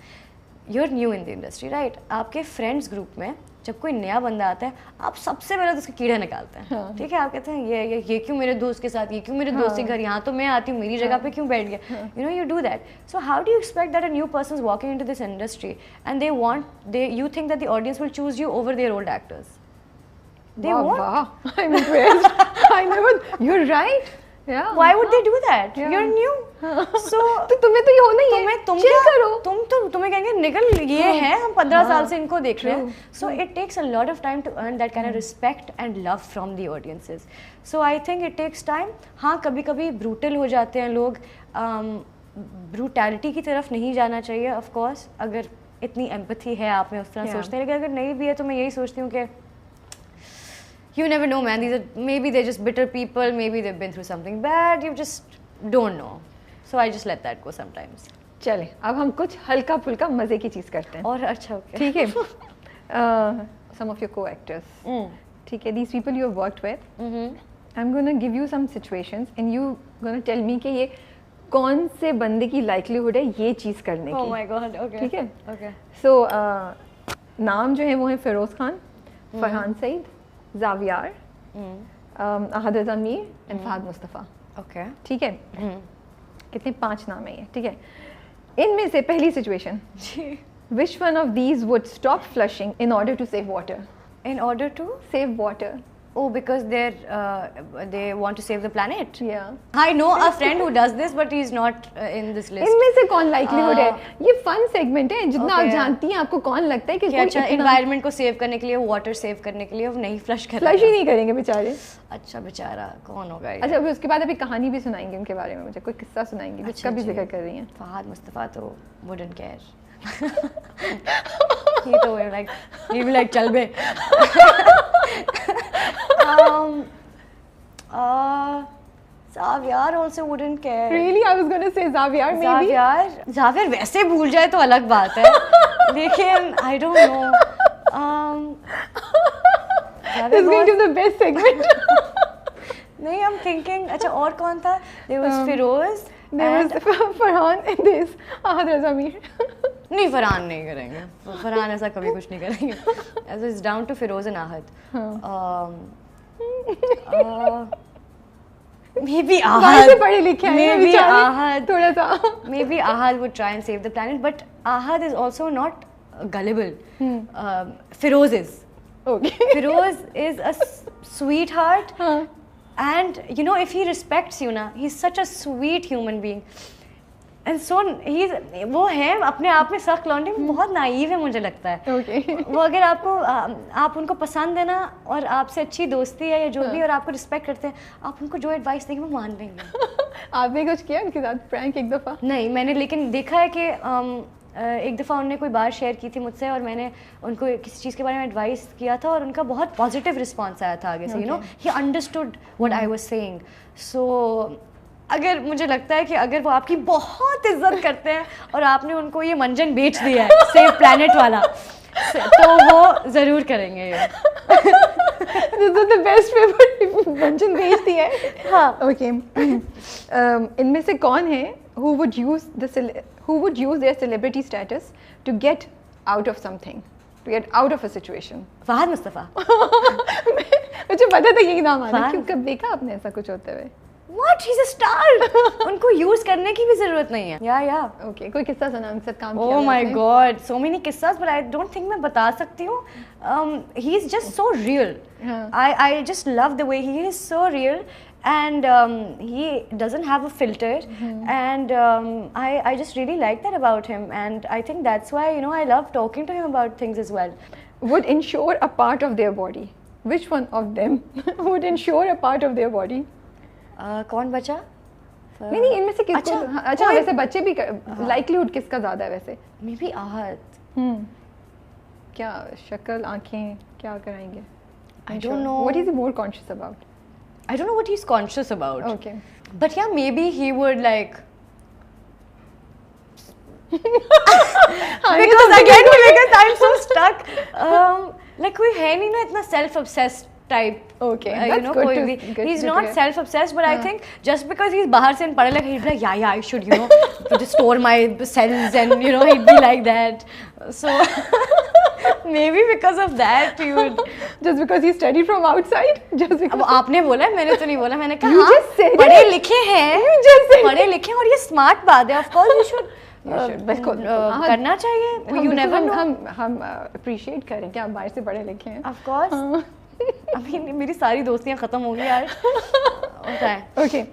S2: you are new in the industry right, आपके फ्रेंड्स ग्रुप में जब कोई नया बंदा आता है आप सबसे पहले तो उसके कीड़े निकालते हैं, ठीक है? आप कहते हैं ये क्यों मेरे दोस्त के साथ, ये क्यों मेरे दोस्त के घर, यहाँ तो मैं आती हूँ, मेरी जगह पे क्यों बैठ गया, you know, you do that. So how do you expect that a new person is walking into this industry and you think that the audience will choose you over their old actors? They won't.
S1: Wow. I'm impressed. I never. You're right. Yeah.
S2: Why would they do that?
S1: Yeah.
S2: You're new. So
S1: तो तुम्हें तो ये होना ही है,
S2: तुम
S1: chill
S2: क्या
S1: करो।
S2: तुम्हें कहेंगे निकल, ये है, हम 15 साल से इनको देख रहे हैं। So it takes a lot of time to earn that kind of respect and love from the audiences. So I think it takes time. हाँ, कभी-कभी brutal हो जाते हैं लोग, brutality की तरफ नहीं जाना चाहिए of course, अगर इतनी empathy है आप में, उस तरह सोचते हैं, लेकिन अगर नहीं भी है तो मैं यही सोचती हूँ कि you never know man, maybe they're just bitter people, maybe they've been through something bad, you just don't know. So I just let that go sometimes.
S1: चले, अब हम कुछ हल्का फुल्का मजे की चीज करते हैं।
S2: और अच्छा, okay.
S1: ठीक है। Some of your co-actors, ठीक है, these people you have worked with, I'm gonna give you some situations and you gonna tell me कि ये कौन से बंदे की likelihood है ये चीज करने की।
S2: Oh my God, okay.
S1: ठीक है?
S2: Okay.
S1: So नाम जो है वो है फिरोज खान, फरहान सईद, जावियार, अहद रज़ा मीर एंड फहद मुस्तफ़ा।
S2: Okay.
S1: ठीक है? कितने 5 नाम है ये, ठीक है? इनमें से पहली situation, which one of these would stop flushing in order to save water?
S2: In order to
S1: Save water.
S2: Oh, because they want to save the planet.
S1: Yeah.
S2: I know a friend who does this, but he's not in this list.
S1: इनमें से कौन likelihood है? ये fun segment है, जितना आप
S2: Okay.
S1: जानती हैं आपको कौन लगता है कि कोई
S2: अच्छा,
S1: इतना
S2: environment को save करने के लिए, water save करने के लिए वो नहीं flush कर रहा
S1: फ्लश ही नहीं करेंगे बेचारे।
S2: अच्छा बेचारा, कौन होगा ये?
S1: अच्छा, अभी उसके बाद अभी कहानी भी सुनाएंगे उनके बारे में, मुझे कोई किस्सा सुनाएंगे जिसका भी
S2: जी।
S1: जिक्र कर रही हैं।
S2: फहद मुस्तफ़ा तो wouldn't care. he तो like he will like चल बे. Xavier also wouldn't care.
S1: Really, I was gonna say Xavier maybe.
S2: Xavier वैसे भूल जाए तो अलग बात है, लेकिन I don't know.
S1: This is going to the best segment.
S2: नहीं, I'm thinking, अच्छा और कौन था? There was Firoz.
S1: There was Farhan and this Ahad Raza Mir.
S2: नहीं, फरहान नहीं करेंगे, फरहान ऐसा कभी कुछ नहीं करेंगे. As it's down to Firoz and Ahad. Maybe Ahad.
S1: पढ़े लिखे हैं
S2: Maybe Ahad.
S1: थोड़ा सा.
S2: Maybe Ahad would try and save the planet, but Ahad is also not gullible. Firoz is.
S1: Okay.
S2: Firoz is a sweetheart. And you know, if he respects you ना, he's such a sweet human being. And so वो है अपने आप में सख्त लौंडे, बहुत naive है मुझे लगता है।
S1: Okay.
S2: वो अगर आपको आप उनको पसंद है ना, और आपसे अच्छी दोस्ती है या जो भी, और आपको रिस्पेक्ट करते हैं, आप उनको जो एडवाइस देंगे वो मान लेंगे।
S1: आपने कुछ किया उनके साथ प्रैंक एक दफ़ा?
S2: नहीं, मैंने लेकिन देखा है कि एक दफ़ा उन्होंने कोई बात शेयर की थी मुझसे, और मैंने उनको किसी चीज़ के बारे में एडवाइस किया था, और उनका बहुत पॉजिटिव रिस्पॉन्स आया था आगे से। You know, he understood what I was saying. So अगर मुझे लगता है कि अगर वो आपकी बहुत इज्जत करते हैं और आपने उनको ये मंजन बेच दिया है सेव प्लैनेट वाला, तो वो ज़रूर करेंगे ये।
S1: This is the best way मंजन बेच दिया है।
S2: हाँ।
S1: Okay. इनमें से कौन है who would use their celebrity status to get out of something, to get out of a situation?
S2: Fahad Mustafa.
S1: मुझे पता था यही नाम आना, क्यों कब देखा आपने ऐसा कुछ होते हुए?
S2: What? He's a star. उनको यूज करने की भी जरूरत नहीं है। या
S1: Okay, कोई किस्सा सुना उनके साथ काम किया?
S2: Oh my God, so many किस्सास, but I don't think मैं बता सकती हूँ. He's just so real. I just love the way he is so real, and he doesn't have a filter, and I just really like that about him, and I think that's why, you know, I love talking to him about things as well.
S1: Would insure a part of their body. Which one of them would insure a part of their body?
S2: कौन बचा?
S1: नहीं, इनमें से किसको? अच्छा, वैसे बच्चे भी लाइक्लीहुड किसका ज़्यादा है वैसे?
S2: May be Ahad.
S1: क्या शक्ल, आंखें क्या कराएंगे?
S2: I don't know.
S1: What is he more conscious about?
S2: I don't know what he's conscious about.
S1: Okay.
S2: But yeah, maybe he would like because I'm so stuck. Like कोई है नहीं ना इतना self obsessed type.
S1: Okay,
S2: you
S1: that's
S2: know,
S1: good
S2: कोई
S1: to-
S2: भी
S1: good
S2: he's
S1: to
S2: not
S1: hear.
S2: self obsessed, but I think just because he's बाहर से पढ़े लिखे, he'd be like yeah I should, you know, just store my cells, and you know he'd be like that. So maybe because of that he would.
S1: Just because he studied from outside? Just
S2: अब
S1: because?
S2: आपने बोला, मैंने तो नहीं बोला, मैंने कहा
S1: You
S2: हाँ,
S1: just said it.
S2: पढ़े लिखे हैं,
S1: You just said
S2: पढ़े लिखे हैं और ये स्मार्ट बात है, of course you should
S1: बिल्कुल
S2: करना चाहिए. You never know.
S1: हम appreciate करें कि आप बाहर से पढ़े लिखे हैं.
S2: Of course. अभी मेरी सारी दोस्तियां खत्म हो गई यार. होता है.
S1: Okay.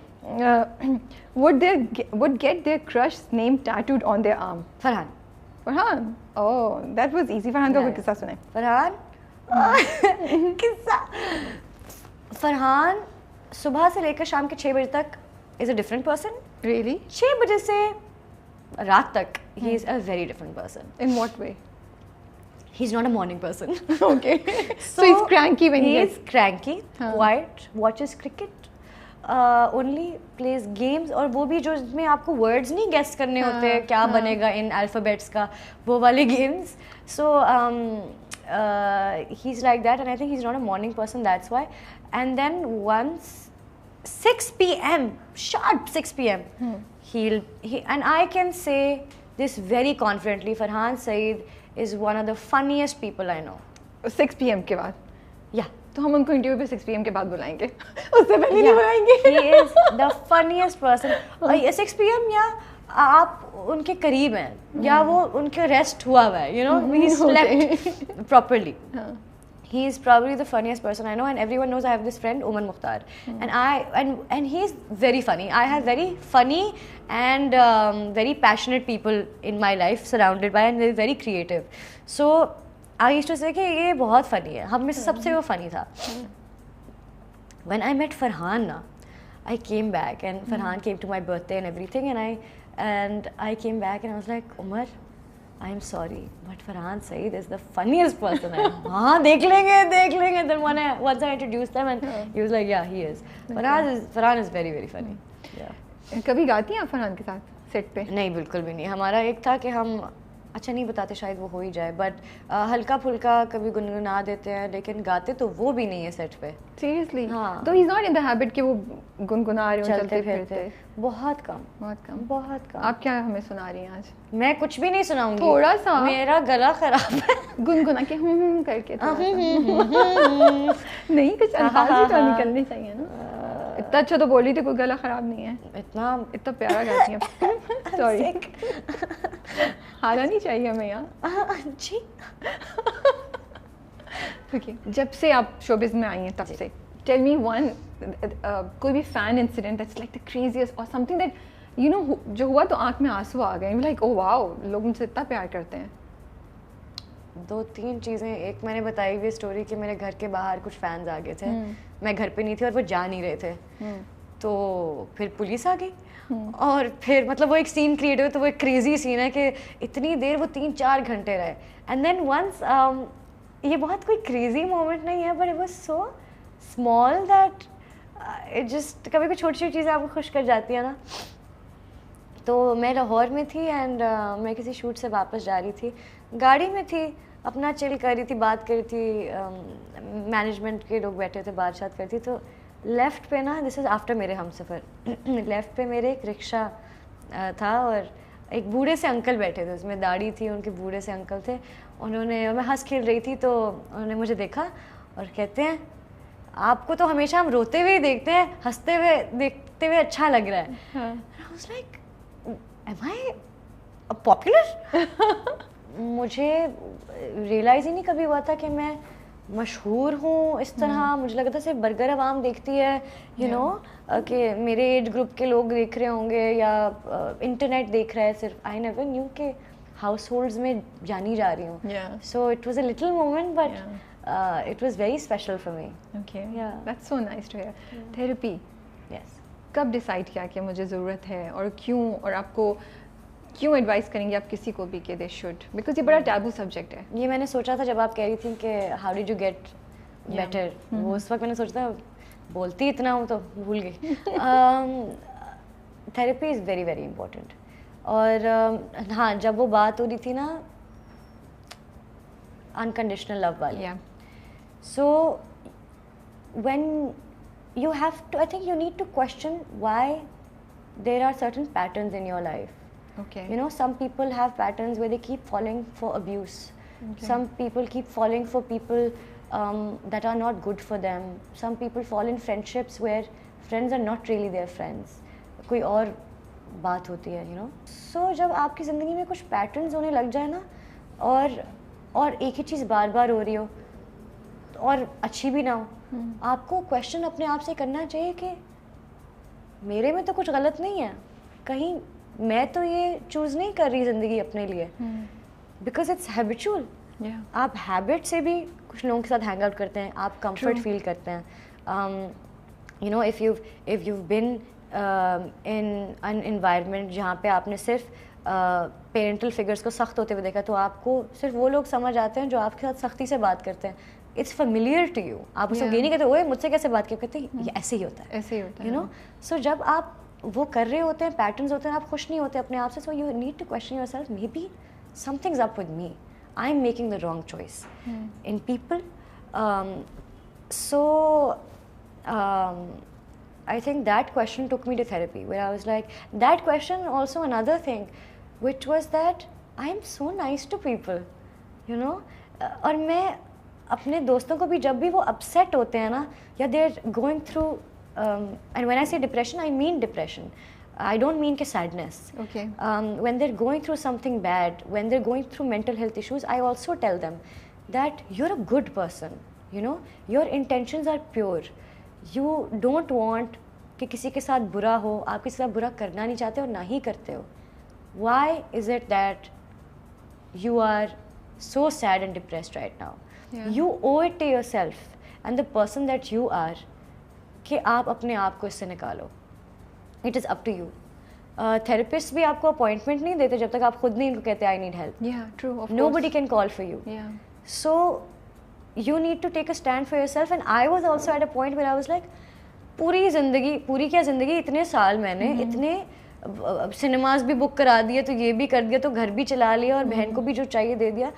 S1: Would get their crush's name tattooed on their arm?
S2: Farhan.
S1: Farhan. Oh, that was easy. Farhan का कोई
S2: Yeah.
S1: किस्सा सुनाए.
S2: फरहान. किस्सा. फरहान सुबह से लेकर शाम के 6 बजे तक is a different person.
S1: Really?
S2: 6 बजे से रात तक he is a very different person.
S1: In what way?
S2: He's not a morning person.
S1: Okay. So he's cranky when he
S2: he's
S1: gets.
S2: cranky,
S1: हाँ.
S2: quiet, watches cricket, only plays games, और वो भी जो जिसमें आपको words नहीं guess करने होते हैं क्या बनेगा in alphabets का, वो वाले games. So he's like that, and I think he's not a morning person, that's why. And then once 6 p.m. sharp 6 p.m. And I can say this very confidently, Farhan Saeed is one of the funniest people I know.
S1: 6 p.m. के बाद.
S2: Yeah.
S1: तो हम उनको interview पे 6 p.m. के बाद बुलाएंगे. उससे पहले नहीं बुलाएंगे.
S2: He is the funniest person. 6 p.m. या आप उनके करीब हैं या वो उनके रेस्ट हुआ हुआ है, you know, he slept properly. He is probably the funniest person I know, and everyone knows I have this friend Uman Mukhtar, and he is very funny. I have very funny and very passionate people in my life surrounded by, and they're very creative. So I used to say कि ये बहुत funny है, हम में से सबसे वो funny था. When I met Farhan na, I came back and Farhan came to my birthday and everything, and I came back and I was like, Umar, I am sorry, but Farhan Saeed is the funniest person I know. हाँ देख लेंगे. Then once I introduced them, and he was like, yeah, he is. Farhan is very very funny. Yeah.
S1: कभी गाती हैं आप फरहान के साथ set पे?
S2: नहीं बिल्कुल भी नहीं. हमारा एक था कि हम अच्छा नहीं बताते, शायद वो हो ही जाए, बट हल्का फुल्का कभी गुनगुना देते हैं, लेकिन गाते तो वो भी नहीं है सेट पे.
S1: Seriously?
S2: हाँ.
S1: तो he's not in the habit कि वो गुनगुना रहे हो चलते फिरते.
S2: बहुत कम. बहुत कम.
S1: आप क्या हमें सुना रही हैं आज?
S2: मैं कुछ भी नहीं सुनाऊंगी.
S1: थोड़ा सा.
S2: मेरा गला खराब है.
S1: गुनगुना के करके थोड़ा सा. नहीं कुछ अल्फाज भी तो निकलने चाहिए ना. इतना अच्छा तो बोली थी, कोई गला खराब नहीं है. इतना प्यारा गाती हैं. सॉरी. हारा नहीं चाहिए हमें यहाँ.
S2: जी.
S1: Okay. जब से आप शोबिज में आई हैं तब से, टेल मी वन कोई भी fan incident that's like the craziest और समथिंग दैट यू नो जो हुआ तो आंख में आंसू आ गए, लाइक ओह वाओ लोग मुझसे इतना प्यार करते हैं.
S2: 2-3 चीज़ें. एक मैंने बताई हुई स्टोरी कि मेरे घर के बाहर कुछ फैंस आ गए थे, मैं घर पे नहीं थी और वो जा नहीं रहे थे, तो फिर पुलिस आ गई और फिर मतलब वो एक सीन क्रिएट हुआ. तो वो एक क्रेजी सीन है कि इतनी देर वो 3-4 घंटे रहे. एंड देन वंस ये बहुत कोई क्रेजी मोमेंट नहीं है, but it was so small that it just कभी भी छोटी छोटी चीज़ें आपको खुश कर जाती है ना. तो मैं लाहौर में थी एंड मैं किसी शूट से वापस जा रही थी, गाड़ी में थी, अपना चिल कर रही थी, बात कर रही थी, मैनेजमेंट के लोग बैठे थे, बात शात कर रही थी. तो लेफ़्ट पे ना, दिस इज़ आफ्टर मेरे हमसफ़र, लेफ़्ट पे मेरे एक रिक्शा था और एक बूढ़े से अंकल बैठे थे, उसमें दाढ़ी थी, उनके बूढ़े से अंकल थे. उन्होंने, मैं हंस खेल रही थी तो उन्होंने मुझे देखा और कहते हैं आपको तो हमेशा हम रोते हुए देखते हैं, हंसते हुए देखते हुए अच्छा लग रहा है. I was like, am I popular? मुझे रियलाइज़ ही नहीं कभी हुआ था कि मैं मशहूर हूँ इस तरह. मुझे लगा था सिर्फ बर्गर आवाम देखती है, यू नो, कि मेरे एज ग्रुप के लोग देख रहे होंगे या इंटरनेट देख रहा है सिर्फ. आई नेवर न्यू कि हाउस होल्ड्स में जानी जा रही हूँ. So it was a little moment but it was very special for me.
S1: Okay, that's so nice to hear. Therapy कब डिसाइड किया कि मुझे ज़रूरत है और क्यों, और आपको क्यों एडवाइस करेंगे आप किसी को भी कि दे शुड, बिकॉज ये बड़ा टैबू सब्जेक्ट है.
S2: ये मैंने सोचा था जब आप कह रही थी कि how did you get better, वो उस वक्त मैंने सोचा था, बोलती इतना हूँ तो भूल गई. Therapy is very very important. और हाँ, जब वो बात हो रही थी ना अनकंडीशनल लव वाली, so when you have to, I think you need to question why there are certain patterns in your life.
S1: Okay.
S2: You know, some people have patterns where they keep falling for abuse. Okay. Some people keep falling for people that are not good for them. Some people fall in friendships where friends are not really their friends. कोई और बात होती है, you know. So जब आपकी ज़िंदगी में कुछ patterns होने लग जाए ना, और एक ही चीज़ बार बार हो रही हो और अच्छी भी ना हो, आपको क्वेश्चन अपने आप से करना चाहिए कि मेरे में तो कुछ गलत नहीं है, कहीं मैं तो ये चूज़ नहीं कर रही ज़िंदगी अपने लिए, बिकॉज इट्स हैबिचुअल. आप हैबिट से भी कुछ लोगों के साथ हैंग आउट करते हैं, आप कंफर्ट फील करते हैं. You know, if you been in an environment जहाँ पे आपने सिर्फ पेरेंटल फिगर्स को सख्त होते हुए देखा, तो आपको सिर्फ वो लोग समझ आते हैं जो आपके साथ सख्ती से बात करते हैं. It's familiar to you. आप उसको ये नहीं कहते ओए मुझसे कैसे बात की, कहते ये ऐसे ही होता है,
S1: ऐसे ही होता है,
S2: यू नो. सो जब आप वो कर रहे होते हैं, पैटर्न्स होते हैं, आप खुश नहीं होते अपने आप से, so you need to question yourself, maybe something's up with me, I am making the wrong choice in people. So I think that question took me to therapy, where I was like, that question also another thing, which was that I am so nice to people, you know. और मैं अपने दोस्तों को भी जब भी वो upset होते हैं ना, या they are going through, and when I say depression I mean depression, I don't mean के sadness.
S1: Okay.
S2: When they're going through something bad, when they're going through mental health issues, I also tell them that you're a good person, you know, your intentions are pure. You don't want कि किसी के साथ बुरा हो, आप किसी के साथ बुरा करना नहीं चाहते और ना ही करते हो. Why is it that you are so sad and depressed right now? Yeah. You owe it to yourself and the person that you are कि आप अपने आप को इससे निकालो. It is up to you. Therapists भी आपको अपॉइंटमेंट नहीं देते जब तक आप खुद नहीं इनको कहते I need help.
S1: Yeah, true. Of
S2: Nobody can call for you.
S1: Yeah.
S2: So you need to take a stand for yourself. And I was also at a point where I was like, पूरी ज़िंदगी, पूरी क्या ज़िंदगी, इतने साल मैंने इतने cinemas भी बुक करा दिए, तो ये भी कर दिया, तो घर भी चला लिया, और बहन को भी जो चाहिए दे दिया.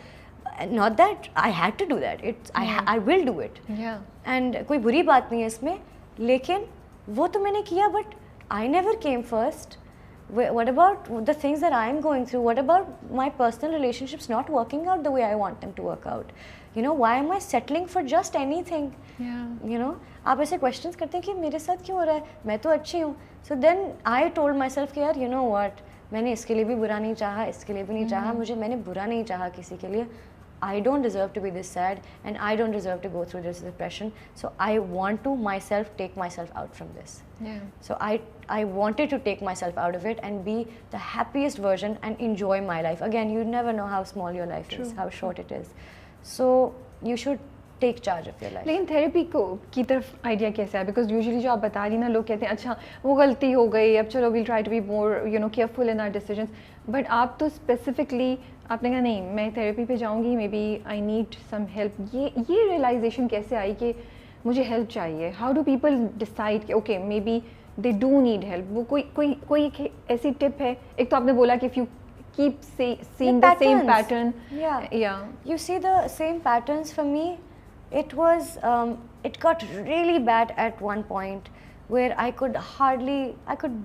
S2: Not that I had to do that. I will do it.
S1: Yeah.
S2: And कोई बुरी बात नहीं है इसमें, लेकिन वो तो मैंने किया, but I never came first. What about the things that I am going through? What about my personal relationships not working out the way I want them to work out? You know, why am I settling for just anything?
S1: Yeah.
S2: You know, आप ऐसे questions करते हैं कि मेरे साथ क्यों हो रहा है, मैं तो अच्छी हूँ. So then I told myself कि यार, you know what, मैंने इसके लिए भी बुरा नहीं चाहा, इसके लिए भी नहीं चाहा, मैंने बुरा नहीं चाहा किसी के लिए. I don't deserve to be this sad, and I don't deserve to go through this depression. So I want to myself take myself out from this.
S1: Yeah.
S2: So I wanted to take myself out of it and be the happiest version and enjoy my life. Again, you never know how small your life is, how short it is. So you should take charge of your life.
S1: लेकिन therapy को की तरफ idea कैसे है? Because usually जो आप बता रही ना, लोग कहते हैं अच्छा वो गलती हो गई, अब चलो we'll try to be more you know careful in our decisions. But आप तो स्पेसिफिकली आपने कहा नहीं मैं थेरेपी पे जाऊंगी, maybe I need some help. ये रियलाइजेशन कैसे आई कि मुझे हेल्प चाहिए? हाउ डू पीपल डिसाइड कि okay maybe they do need help? वो कोई एक ऐसी टिप है? एक तो आपने बोला कि if you keep seeing the same pattern. Yeah.
S2: You see the same patterns. For me, it was it got really bad at one point where I could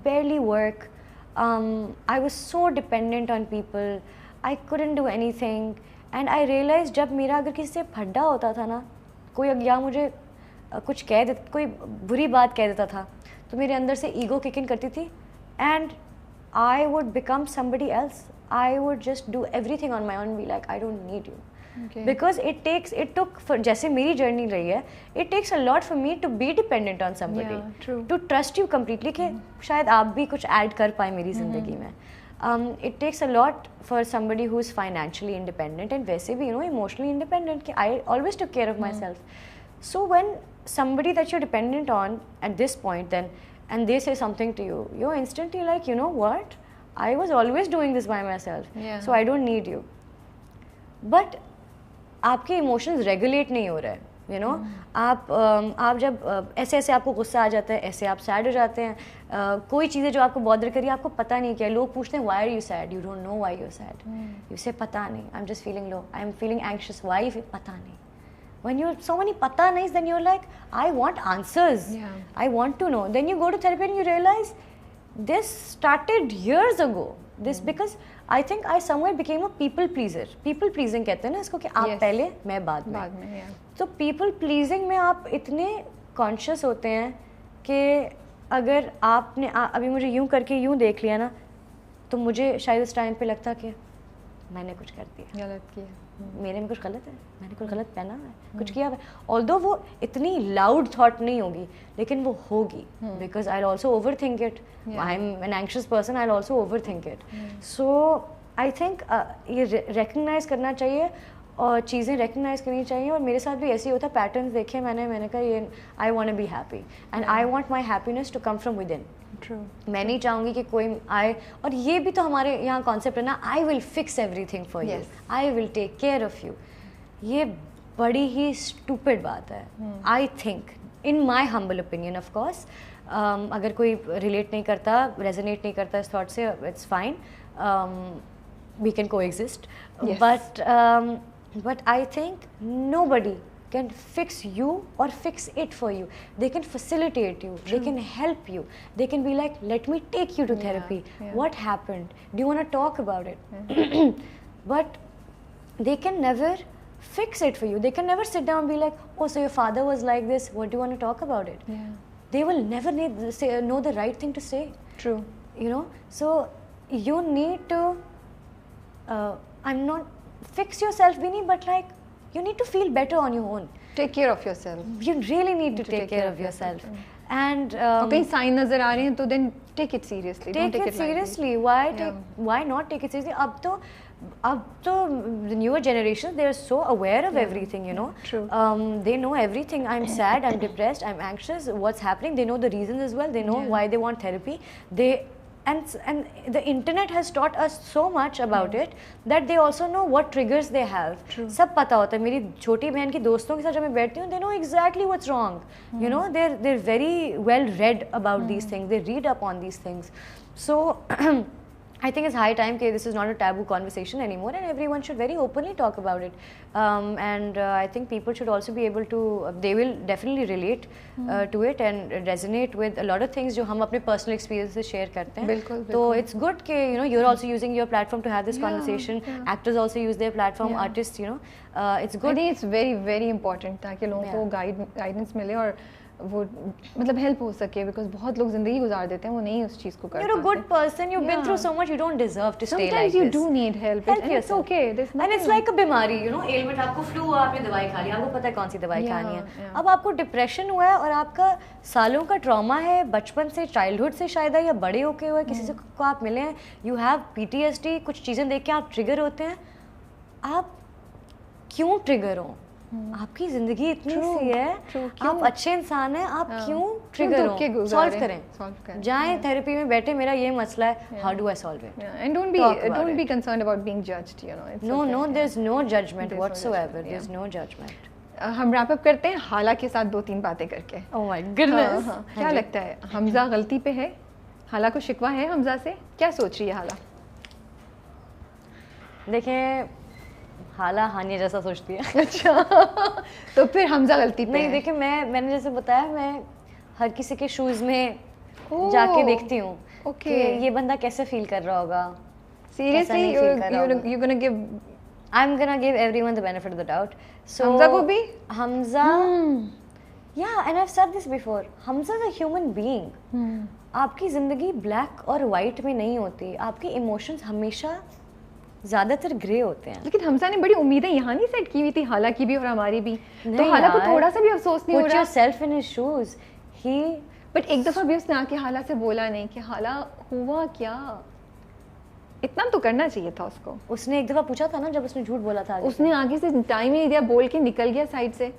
S2: barely work. I was so dependent on people. I couldn't do anything. And I realized जब मेरा अगर किसी से फड्डा होता था ना, कोई या मुझे कुछ कह देता, कोई बुरी बात कह देता था, तो मेरे अंदर से ईगो किक इन करती थी, and I would become somebody else. I would just do everything on my own and be like, I don't need you.
S1: Okay.
S2: Because it took for जैसे मेरी जर्नी रही है, it takes a lot for me to be dependent on somebody.
S1: Yeah, true.
S2: To trust you completely कि शायद आप भी कुछ add कर पाए मेरी ज़िंदगी में. It takes a lot for somebody who is financially independent and वैसे भी, you know, emotionally independent कि I always took care of myself. So when somebody that you're dependent on at this point then, and they say something to you, you're instantly like, you know what? I was always doing this by myself.
S1: Yeah.
S2: So I don't need you. But आपके emotions regulate नहीं हो रहे हैं. You know आप जब ऐसे ऐसे आपको गुस्सा आ जाता है, ऐसे आप सैड हो जाते हैं, कोई चीज़ें जो आपको बॉदर करी आपको पता नहीं क्या, लोग पूछते हैं why are you sad, you don't know why you sad, you say पता नहीं, I am just feeling low, I am feeling anxious, why, पता नहीं. When you're so many pata nahi, then you're like, I want answers. Yeah. I want to know. Then you go to therapy and you realize this started years ago. This because I think I somewhere became a people pleaser. People pleasing कहते हैं ना इसको कि आप पहले मैं बाद में. तो people pleasing में आप इतने conscious होते हैं कि अगर आपने अभी मुझे यूं करके यूं देख लिया ना, तो मुझे शायद उस टाइम पे लगता कि मैंने कुछ कर दिया, गलत किया, मेरे में कुछ गलत है, मैंने कुछ गलत पहना है, कुछ किया है. ऑल्दो वो इतनी लाउड थॉट नहीं होगी लेकिन वो होगी, because I also over think it. I am an anxious person, I also over think it. So I think ये रिकग्नाइज करना चाहिए और चीज़ें रिकग्नाइज करनी चाहिए. और मेरे साथ भी ऐसे ही होता है, पैटर्न्स देखे मैंने कहा ये I want to be happy and I want my happiness to come from within. मैं नहीं चाहूँगी कि कोई आए, और ये भी तो हमारे यहाँ कॉन्सेप्ट है ना, I will fix everything for you, I will take care of you. ये बड़ी ही स्टूपिड बात है. I think in my humble opinion, of course अगर कोई रिलेट नहीं करता, रेजोनेट नहीं करता इस थॉट से, इट्स फाइन, वी कैन को exist, but I think nobody can fix you or fix it for you. They can facilitate you. True. They can help you. They can be like, let me take you to therapy. What happened? Do you want to talk about it? But they can never fix it for you. They can never sit down and be like, oh, so your father was like this, what do you want to talk about it? They will never know the right thing to say. True. You know, so you need to I'm not fix yourself, Bini, but like you need to feel better on your own.
S1: Take care of yourself.
S2: You really need to take care of yourself. And
S1: कहीं sign नजर आ रहे हैं तो then take it seriously.
S2: Take it seriously. Why not take it seriously? अब तो the newer generation, they are so aware of everything, you know.
S1: True.
S2: They know everything. I'm sad, I'm depressed, I'm anxious, what's happening. They know the reasons as well. They know why they want therapy. And the internet has taught us so much about it that they also know what triggers they have.
S1: True.
S2: सब पता होता है. मेरी छोटी बहन की दोस्तों के साथ जब मैं बैठती हूँ, they know exactly what's wrong. You know, they're very well read about these things. They read up on these things. So I think it's high time that this is not a taboo conversation anymore, and everyone should very openly talk about it. And I think people should also be able to, they will definitely relate to it and resonate with a lot of things जो हम अपने personal experiences share करते हैं.
S1: बिल्कुल.
S2: So it's good कि you know you're also using your platform to have this conversation. Actors also use their platform. Artists, you know, it's good.
S1: I think it's very very important ताकि लोगों को guidance मिले और वो मतलब help हो सके, बिकॉज बहुत लोग जिंदगी गुजार देते हैं, वो नहीं उस चीज को कर पाते.
S2: You're a good person, you've been through so much, you don't deserve to stay like this.
S1: Sometimes you do need help.
S2: Help yourself.
S1: It's okay.
S2: And it's like a बीमारी, you know, एलमेंट आपको flu हुआ, आपने दवाई खा ली, आपको पता है कौन सी दवाई खानी है. अब आपको डिप्रेशन हुआ है और आपका सालों का ट्रॉमा है, बचपन से, चाइल्डहुड से शायद है, या बड़े होके हुए किसी से को आप मिले हैं, यू हैव PTSD, कुछ चीज़ें देख के आप ट्रिगर होते हैं. आप क्यों ट्रिगर हो? आपकी जिंदगी इतनी सी है, आप अच्छे इंसान हैं, आप क्यों ट्रिगर हो? सॉल्व करें. जाएं थेरेपी में बैठे, मेरा ये मसला है, how do I solve it?
S1: And don't be concerned about being judged, you know.
S2: No, there is no judgement whatsoever. There is no judgement.
S1: हम रैप अप करते हैं हाला के साथ 2-3 बातें करके.
S2: Oh my goodness.
S1: क्या लगता है, हमजा गलती पे है? हाला को शिकवा है हमजा से? क्या सोच रही है हाला?
S2: देखें, हाला हानिया जैसा सोचती है.
S1: अच्छा. तो फिर हमजा गलती पे
S2: नहीं. देखिए, मैंने जैसे बताया, मैं हर किसी के शूज में जाके देखती हूँ कि ये बंदा कैसे फील कर रहा होगा.
S1: Seriously you're gonna give
S2: I'm gonna give everyone the benefit of the doubt. So
S1: Hamza को भी?
S2: Hamza, yeah, and I've said this before, Hamza is a human being. आपकी जिंदगी ब्लैक और वाइट में नहीं होती. आपके इमोशंस हमेशा ज़्यादातर ग्रे होते हैं.
S1: लेकिन हमजा ने बड़ी उम्मीदें यहाँ नहीं सेट की हुई थी, हाला की भी और हमारी भी. तो हाला को थोड़ा सा भी अफसोस नहीं हो रहा.
S2: Put yourself in his shoes.
S1: But एक दफ़ा भी उसने आके हाला से बोला नहीं कि हाला हुआ क्या. इतना तो करना चाहिए था उसको.
S2: उसने एक दफ़ा पूछा था ना, जब उसने झूठ बोला था.
S1: उसने आगे से टाइम ही नहीं दिया, बोल के निकल गया साइड से,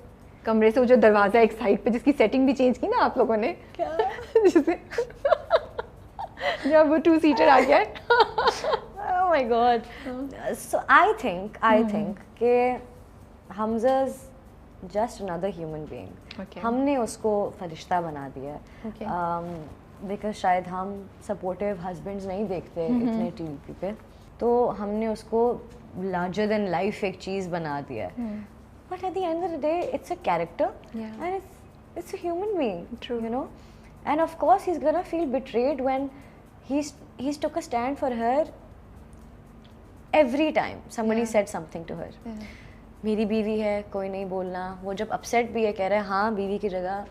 S1: कमरे से. वो जो दरवाज़ा एक साइड पे, जिसकी सेटिंग भी चेंज की ना आप लोगों ने, क्या जिसे जब वो 2-सीटर आ गया.
S2: Oh my God. So I think कि Hamza's just another human being.
S1: Okay.
S2: हमने उसको फरिश्ता बना दिया
S1: Okay.
S2: बिकॉज शायद हम सपोर्टिव हस्बैंड्स नहीं देखते इतने टीवी पे, तो हमने उसको लार्जर देन लाइफ एक चीज़ बना दिया है. But at the end of the day it's a character and it's a human being.
S1: True.
S2: You know, and of course he's gonna feel betrayed when he's took a stand for her every time somebody said something to her. मेरी बीवी है, कोई नहीं बोलना. वो जब upset भी है, कह रहा है हाँ बीवी की जगह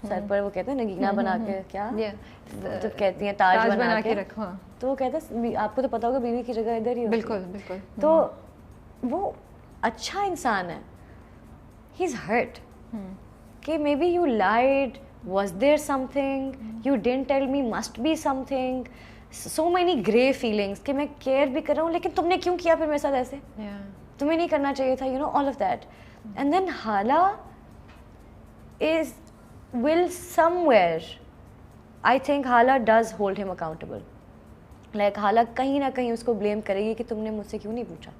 S2: सर पर वो कहते हैं नगीना बना के, क्या जब कहती हैं ताज बना के रखो, तो वो कहता है आपको तो पता होगा बीवी की जगह इधर ही होती है. बिल्कुल बिल्कुल. तो वो अच्छा इंसान है. he's hurt कि maybe you lied, was there something, you didn't tell me, must be something, so many grey feelings कि मैं केयर भी कर रहा हूँ लेकिन तुमने क्यों किया फिर मेरे साथ ऐसे, तुम्हें नहीं करना चाहिए था, you know, all of that. And then Hala will somewhere, I think Hala does hold him accountable. Like Hala कहीं ना कहीं उसको blame करेगी कि तुमने मुझसे क्यों नहीं पूछा,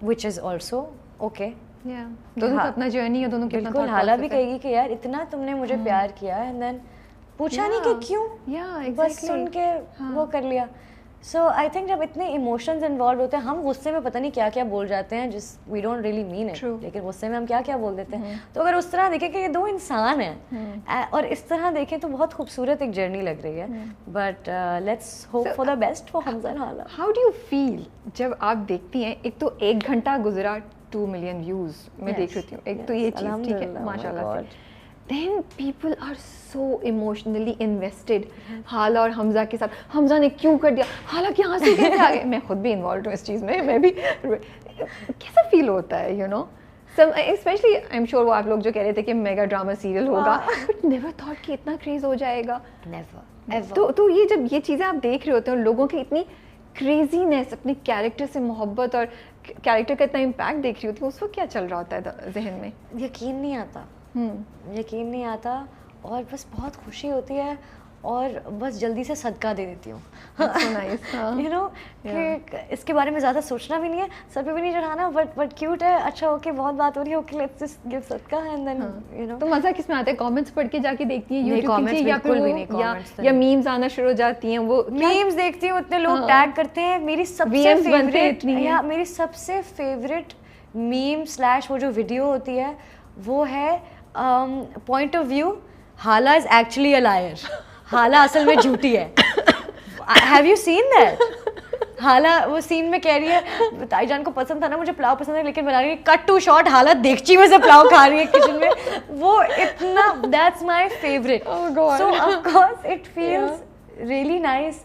S2: which is also okay.
S1: दोनों का अपना जर्नी है, दोनों के
S2: बिल्कुल. हाला भी कहेगी कि यार इतना तुमने मुझे प्यार किया एंड देन पूछा नहीं कि क्यों, बस सुन के वो कर लिया. सो आई थिंक जब इतने इमोशंस इन्वॉल्व होते हैं, हम गुस्से में पता नहीं क्या क्या बोल जाते हैं जिस we don't really mean it, लेकिन गुस्से में हम क्या क्या बोल देते हैं. तो अगर उस तरह देखें कि ये दो इंसान हैं और इस तरह देखें तो बहुत खूबसूरत एक जर्नी लग रही है. But let's hope for the best for Hamza and हाला.
S1: हाउ डू यू फील जब आप देखती हैं, एक तो 1 घंटा गुजरा 2 मिलियन व्यूज मैं देख रही हूँ, एक तो ये चीज़ ठीक है माशाल्लाह से. Then people are so emotionally invested. हाला और हमजा के साथ, हमजा ने क्यों कर दिया, हाला के यहाँ से कैसे आ गए. मैं खुद भी इन्वॉल्व हूँ इस चीज़ में, मैं भी कैसा फील होता है, you no. Specially I am sure वो आप लोग जो कह रहे थे कि मेगा ड्रामा सीरियल होगा, बट नेवर थॉट कि इतना क्रेज हो जाएगा. नेवर. तो ये जब ये चीज़ें आप देख रहे होते हैं और लोगों की इतनी क्रेजीनेस, अपने कैरेक्टर से मोहब्बत और कैरेक्टर का इतना इम्पैक्ट देख रही होती है, उस वक्त क्या चल रहा होता है जहन में.
S2: यकीन नहीं आता. यकीन नहीं आता और बस बहुत खुशी होती है और बस जल्दी से सदका दे देती हूँ. यू नो कि इसके बारे में ज़्यादा सोचना भी नहीं है, सर पे भी नहीं चढ़ाना, बट क्यूट है, अच्छा ओके बहुत बात हो रही है, ओके लेट्स जस्ट गिव सदका एंड देन यू नो.
S1: तो मज़ा किस में आता है, कमेंट्स पढ़ के जाके देखती हैं
S2: यूट्यूब पे या फिर
S1: या मीम्स आना शुरू हो जाती हैं, वो
S2: मीम्स देखती हूँ, इतने लोग टैग करते हैं. मेरी सबसे फेवरेट मीम स्लैश वो जो वीडियो होती है वो है पॉइंट ऑफ व्यू, हाला इज एक्चुअली अ लायर. हाला असल में झूठी है. Have you seen that? हाला वो सीन में कह रही है ताईजान को पसंद था ना, मुझे पुलाव पसंद है लेकिन बना रही है, कट टू शॉट हाला देगची में से पुलाव खा रही है किचन में. वो इतना, that's my favourite. So of course it feels really nice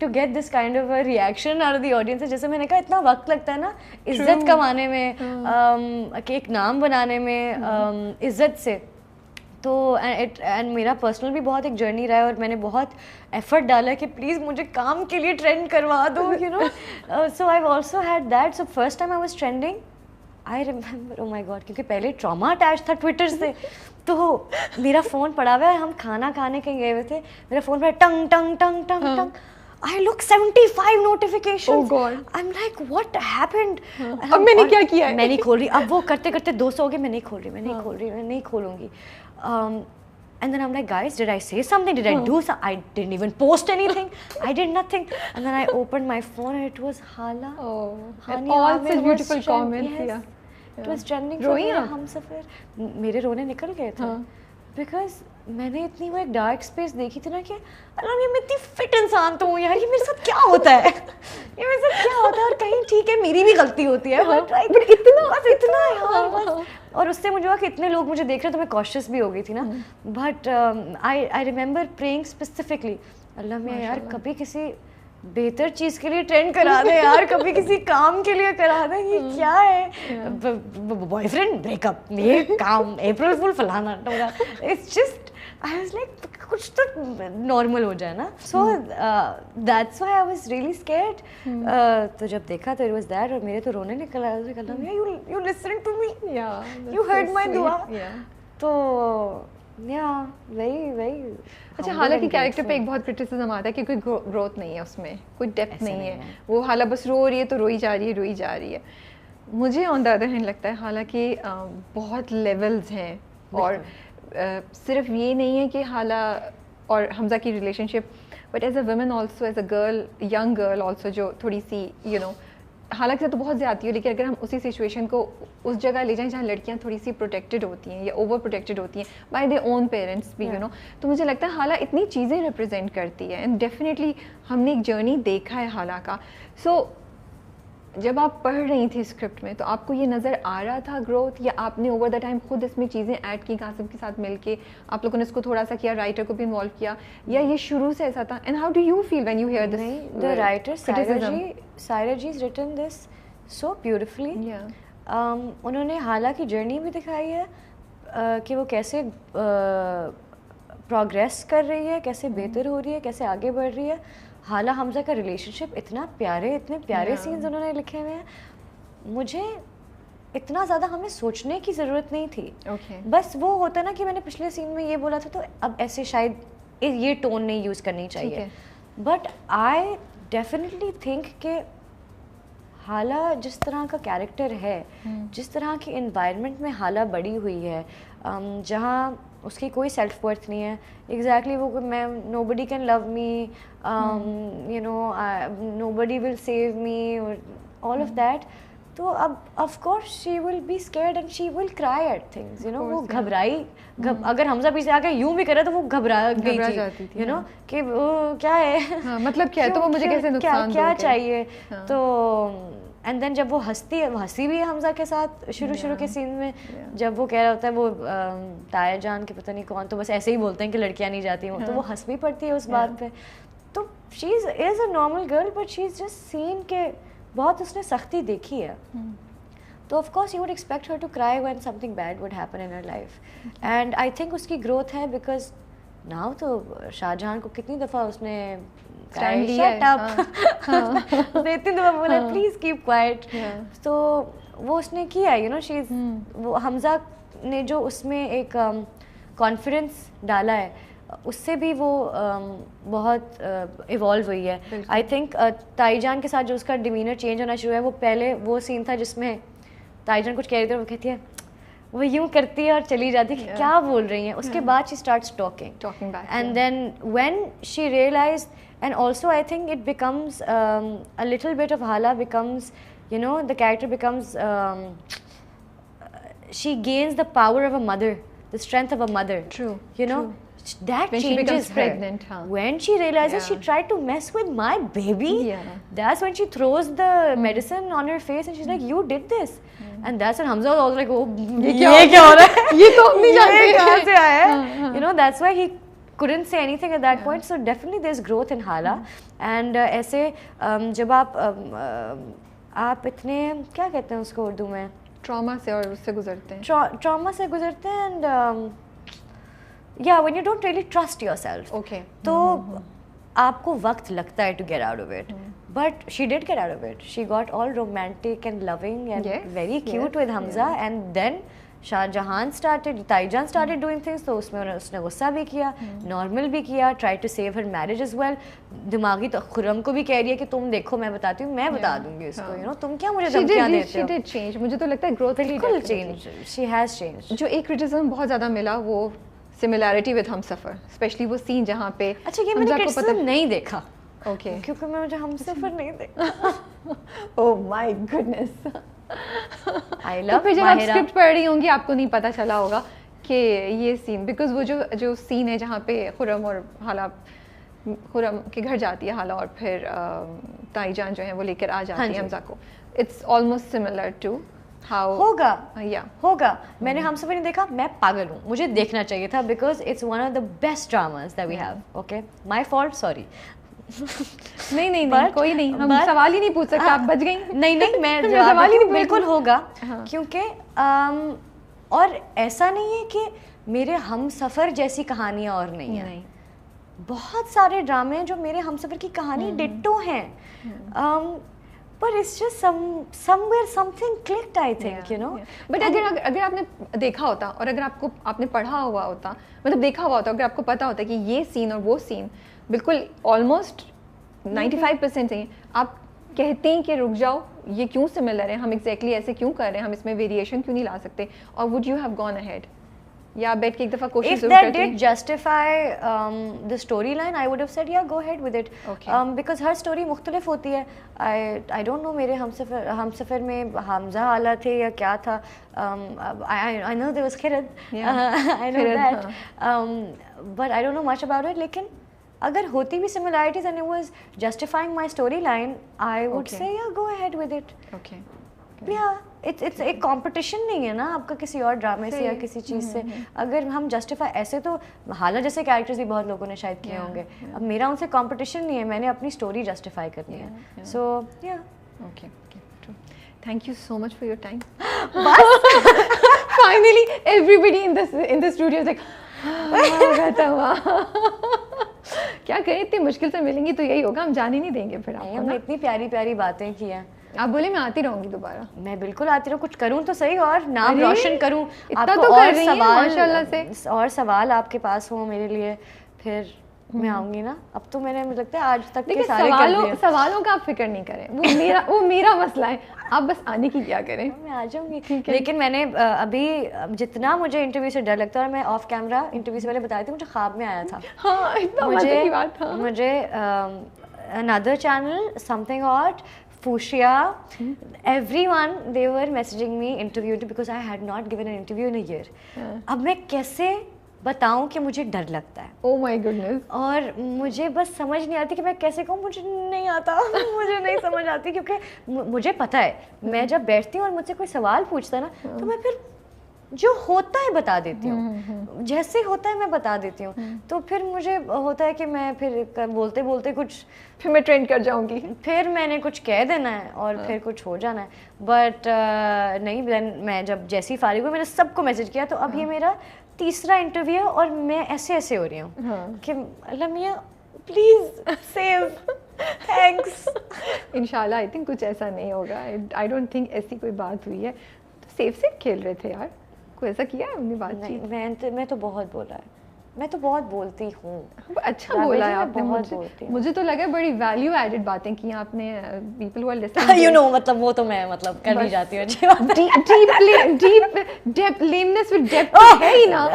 S2: to get this kind of a reaction out of the audience. जैसे मैंने कहा इतना वक्त लगता है ना इज्जत कमाने में, कि एक नाम बनाने में, इज्जत से. तो एंड मेरा पर्सनल भी बहुत एक जर्नी रहा है और मैंने बहुत एफर्ट डाला कि प्लीज़ मुझे काम के लिए ट्रेंड करवा दो, you know. So I also had that. So first time I was trending, I remember, oh my God, क्योंकि पहले ट्रॉमा अटैच था ट्विटर से. तो मेरा फ़ोन पड़ा हुआ है, हम खाना खाने कहीं गए हुए थे, मेरा फ़ोन पड़ा टंग टंग टंग टंग टंग. I look 75 notifications. Oh God. I'm like, what happened?
S1: अब मैंने क्या किया है?
S2: मैं नहीं खोल रही. अब वो करते करते 200 हो गए, मैं नहीं खोल रही, मैं नहीं खोलूंगी. And then I'm like, guys, did I say something? Did I do something? I didn't even post anything. I did nothing. And then I opened my phone and it was Hala.
S1: Oh, and all such beautiful comments.
S2: Yes. Yeah. It was trending. रोई ना? हम सफर मेरे रोने निकल गए थे. Because मैंने इतनी वो एक डार्क स्पेस देखी थी ना कि अल्लाह मैं इतनी फिट इंसान तो हूँ यार, ये मेरे साथ क्या होता है, ये मेरे साथ क्या होता है. और कहीं ठीक है मेरी भी गलती होती है, बट इतना यार बस. और उससे मुझे हुआ कि इतने लोग मुझे देख रहे, तो मैं कॉशियस भी हो गई थी ना. But I remember praying specifically, Allah मैं यार कभी किसी बेहतर चीज़ के लिए ट्रेंड करा दे यार, कभी किसी काम के लिए करा दे. ये क्या है, बॉयफ्रेंड ब्रेकअप, ये काम, अप्रैल फुल फलाना टोना. It's just I was like कुछ तो नॉर्मल हो जाए ना. So that's why I was really scared. तो जब देखा तो इट वाज दैट, और मेरे तो रोने निकल आया. उसने कहा you listen to me, you heard my दुआ. तो वही.
S1: अच्छा, हालांकि कैरेक्टर पे एक बहुत क्रिटिसिज्म आता है कि कोई ग्रोथ नहीं है उसमें, कोई डेप्थ नहीं है. वो हाला बस रो रही है तो रोई जा रही है. मुझे ऑन द अदर हैंड लगता है हालांकि बहुत लेवल्स हैं और सिर्फ ये नहीं है कि हाला और हमजा की relationship, but as a women also, as a girl, young girl also, जो थोड़ी सी हालांकि तो बहुत ज़्यादा है, लेकिन अगर हम उसी सिचुएशन को उस जगह ले जाएं जहाँ लड़कियाँ थोड़ी सी प्रोटेक्टेड होती हैं या ओवर प्रोटेक्टेड होती हैं बाय देयर ओन पेरेंट्स भी, तो मुझे लगता है हाला इतनी चीज़ें रिप्रेजेंट करती है एंड डेफिनेटली हमने एक जर्नी देखा है हाला का। सो जब आप पढ़ रही थी स्क्रिप्ट में तो आपको ये नज़र आ रहा था ग्रोथ, या आपने ओवर द टाइम खुद इसमें चीज़ें ऐड की कासिम के साथ मिलके, आप लोगों ने इसको थोड़ा सा किया, राइटर को भी इन्वॉल्व किया, या ये शुरू से ऐसा था? And how do you feel when you hear this?
S2: The writer Saira ji is written this so beautifully. उन्होंने हाला की जर्नी भी दिखाई है कि वो कैसे प्रोग्रेस कर रही है, कैसे बेहतर हो रही है, कैसे आगे बढ़ रही है। हाला हमजा का रिलेशनशिप इतने प्यारे सीन्स उन्होंने लिखे हुए हैं, मुझे इतना ज़्यादा हमें सोचने की ज़रूरत नहीं थी। बस वो होता ना कि मैंने पिछले सीन में ये बोला था तो अब ऐसे शायद ये टोन नहीं यूज़ करनी चाहिए, बट आई डेफिनेटली थिंक कि हाला जिस तरह का कैरेक्टर है, जिस तरह की एनवायरनमेंट में हाला बड़ी हुई है, जहाँ उसकी कोई सेल्फ वर्थ नहीं है, एग्जैक्टली वो मैं nobody can love me, you know nobody will save me और ऑल ऑफ दैट, तो अब of course she will be scared and she will cry at things, you know. वो घबराई, अगर हमजा पीछे आके यूं भी करे तो वो घबरा गई थी, यू नो कि क्या है,
S1: मतलब क्या है, तो वो मुझे कैसे नुकसान
S2: क्या चाहिए। तो एंड देन जब वो हंसी भी है हमजा के साथ शुरू के सीन में, जब वो कह रहा होता है वो ताया जान के पता नहीं कौन, तो बस ऐसे ही बोलते हैं कि लड़कियां नहीं जाती हैं, तो वो हंस भी पड़ती है उस बात पे। तो she is a normal girl but she is just seen के बहुत उसने सख्ती देखी है, तो of course you would expect her to cry when something bad would happen in her life, and I think उसकी ग्रोथ है बिकॉज नाउ तो शाहजहां को कितनी दफ़ा उसने शट अप उसने इतनी दफ़ा बोला प्लीज कीप क्वाइट, तो वो उसने किया, यू नो। शी इज वो हमजा ने जो उसमें एक कॉन्फिडेंस डाला है, उससे भी वो बहुत इवॉल्व हुई है। आई थिंक ताईजान के साथ जो उसका डिमीनर चेंज होना शुरू है, वो पहले वो सीन था जिसमें ताईजान कुछ कह रही थी, वो कहती है, वो यूं करती है और चली जाती है कि क्या बोल रही हैं, उसके बाद she starts talking and then when she realized, and also I think it becomes a little bit of hala becomes, you know, the character becomes she gains the power of a mother, the strength of a mother.
S1: True,
S2: you know, that
S1: when
S2: changes
S1: she becomes
S2: her.
S1: pregnant,
S2: when she realizes she tried to mess with my baby, that's when she throws the medicine on her face and she's like, you did this, and that's when Hamza was also like, oh ये क्या हो रहा है,
S1: ये तो हम नहीं जानते
S2: कहाँ से आया है, you know, that's why he couldn't say anything at that point. So definitely there's growth in hala, and ऐसे जब आप इतने क्या कहते हैं उसको उर्दू में,
S1: ट्रॉमा से और उससे गुजरते हैं,
S2: ट्रॉमा से गुजरते हैं, and yeah, when you don't really trust yourself,
S1: okay,
S2: तो आपको वक्त लगता है to get out of it, but she did get out of it. She got all romantic and loving and very cute with Hamza, and then Shahjahan ताईजान started doing things, तो उसमें उसने गुस्सा भी किया, नॉर्मल भी किया, try to save her marriage as well, दिमागी तो खुरम को भी कह रही है कि तुम देखो मैं बताती हूँ, मैं बता दूंगी इसको, यू नो, तुम क्या मुझे धमकियां देते हो।
S1: She did change, मुझे तो लगता है ग्रोथ
S2: बिल्कुल चेंज, शी हैज चेंज।
S1: जो एक क्रिटिसिज्म बहुत ज़्यादा मिला वो सिमिलैरिटी विद हमसफर, स्पेशली वो सीन जहाँ पे,
S2: अच्छा ये मैंने क्रिटिसिज्म नहीं देखा,
S1: ओके,
S2: क्योंकि मैं मुझे हमसफर नहीं देखा।
S1: ओह माय गुडनेस,
S2: आई लव।
S1: तो फिर जब आप स्क्रिप्ट पढ़ रही होंगी आपको नहीं पता चला होगा कि ये सीन, बिकॉज वो जो सीन है जहाँ पे खुरम और हाला, खुरम के घर जाती है हाला और फिर ताईजान जो है वो लेकर आ जाती है हमजा को, it's almost similar to how
S2: होगा। मैंने हमसफर नहीं देखा, मैं पागल हूँ, मुझे देखना चाहिए था, because it's one of the best dramas that we have. Okay, my fault, sorry.
S1: नहीं, कोई नहीं, हम सवाल ही नहीं पूछ सकते, आप बच गई।
S2: नहीं मैं सवाल ही नहीं, बिल्कुल होगा, क्योंकि और ऐसा नहीं है कि मेरे हमसफर जैसी कहानियाँ और नहीं है, बहुत सारे ड्रामे हैं जो मेरे हमसफर की कहानी डिट्टो हैं, but it's just somewhere something clicked, I think, you know.
S1: But अगर आपने देखा होता और अगर आपने पढ़ा हुआ होता, मतलब देखा हुआ होता, अगर आपको पता होता कि ये सीन और वो सीन बिल्कुल ऑलमोस्ट 95% सही, आप कहते हैं कि रुक जाओ, ये क्यों सिमिलर है, हम एग्जैक्टली ऐसे क्यों कर रहे हैं, हम इसमें वेरिएशन क्यों नहीं ला सकते, और would you have gone ahead? या बैठ के एक दफ़ा कोशिश
S2: If that did justify the storyline, I would have said yeah, go ahead with it.
S1: Okay.
S2: Because her story मुख्तलिफ होती है. I don't know मेरे हमसफ़र में हमज़ा आला थे या क्या था. I know there was Khirid. I know that. But I don't know much about it. लेकिन अगर होती भी similarities and it was justifying my storyline, I would say yeah, go ahead with it.
S1: Okay.
S2: It's एक competition नहीं है ना आपका किसी और ड्रामे से या किसी चीज़ से. अगर हम जस्टिफाई ऐसे तो हाला जैसे कैरेक्टर्स भी बहुत लोगों ने शायद किए होंगे. अब मेरा उनसे कंपटीशन नहीं है, मैंने अपनी स्टोरी जस्टिफाई करनी है. सो या
S1: okay, thank you so much for your time. Finally everybody in this studio like क्या करें, इतनी मुश्किल से मिलेंगी तो यही होगा, हम जाने नहीं देंगे फिर आपको.
S2: हमने इतनी प्यारी प्यारी बातें की हैं.
S1: आप बोले मैं आती रहूंगी दोबारा.
S2: मैं बिल्कुल आती रहूँ, कुछ करूँ तो सही और नाम रोशन करूँ.
S1: इतना तो कर रही हैं माशाल्लाह से.
S2: और सवाल आपके पास हो मेरे लिए, फिर मैं आऊँगी ना. अब तो मैंने मुझे लगता है आज तक के सारे कर दिए.
S1: सवालों का आप फिक्र नहीं करें, वो मेरा मसला है, आप बस आने की क्या करें.
S2: मैं आ जाऊँगी. लेकिन मैंने अभी जितना मुझे इंटरव्यू से डर लगता है, और मैं ऑफ कैमरा इंटरव्यू से पहले बताई थी, मुझे ख्वाब में आया था.
S1: हाँ, इतना मजे की बात था.
S2: मुझे another channel, something odd, Fushia, everyone, they were messaging me, interviewed, because I had not given an interview in a year. अब मैं कैसे बताऊं कि मुझे डर लगता है.
S1: Oh my goodness.
S2: और मुझे बस समझ नहीं आती कि मैं कैसे कहूँ, मुझे नहीं आता. मुझे नहीं समझ आती, क्योंकि मुझे पता है मैं जब बैठती हूँ और मुझसे कोई सवाल पूछता है ना, तो मैं फिर जो होता है बता देती हूँ, जैसे होता है मैं बता देती हूँ. तो फिर मुझे होता है कि मैं फिर बोलते बोलते कुछ,
S1: फिर मैं ट्रेंड कर जाऊंगी,
S2: फिर मैंने कुछ कह देना है और फिर कुछ हो जाना है. बट नहीं, मैं जब जैसी फारिग हुई मैंने सबको मैसेज किया. तो अब ये मेरा तीसरा इंटरव्यू है और मैं ऐसे ऐसे हो रही हूँ कि अल्लाह मियाँ प्लीज़ सेव, थैंक्स.
S1: इंशाल्लाह आई थिंक कुछ ऐसा नहीं होगा. आई डोंट थिंक ऐसी कोई बात हुई है. तो सेफ से खेल रहे थे यार, कोई ऐसा किया है हमने बात?
S2: नहीं, मैं तो बहुत बोला है. मैं तो बहुत बोलती हूँ.
S1: अच्छा बोला है आपने. मुझे तो लगा बड़ी वैल्यू एडेड बातें की आपने. People who are listening,
S2: you know, मतलब वो तो मैं मतलब कर नहीं जाती हूँ. अच्छी बात है.
S1: Deep depth, lameness with depth है ही ना.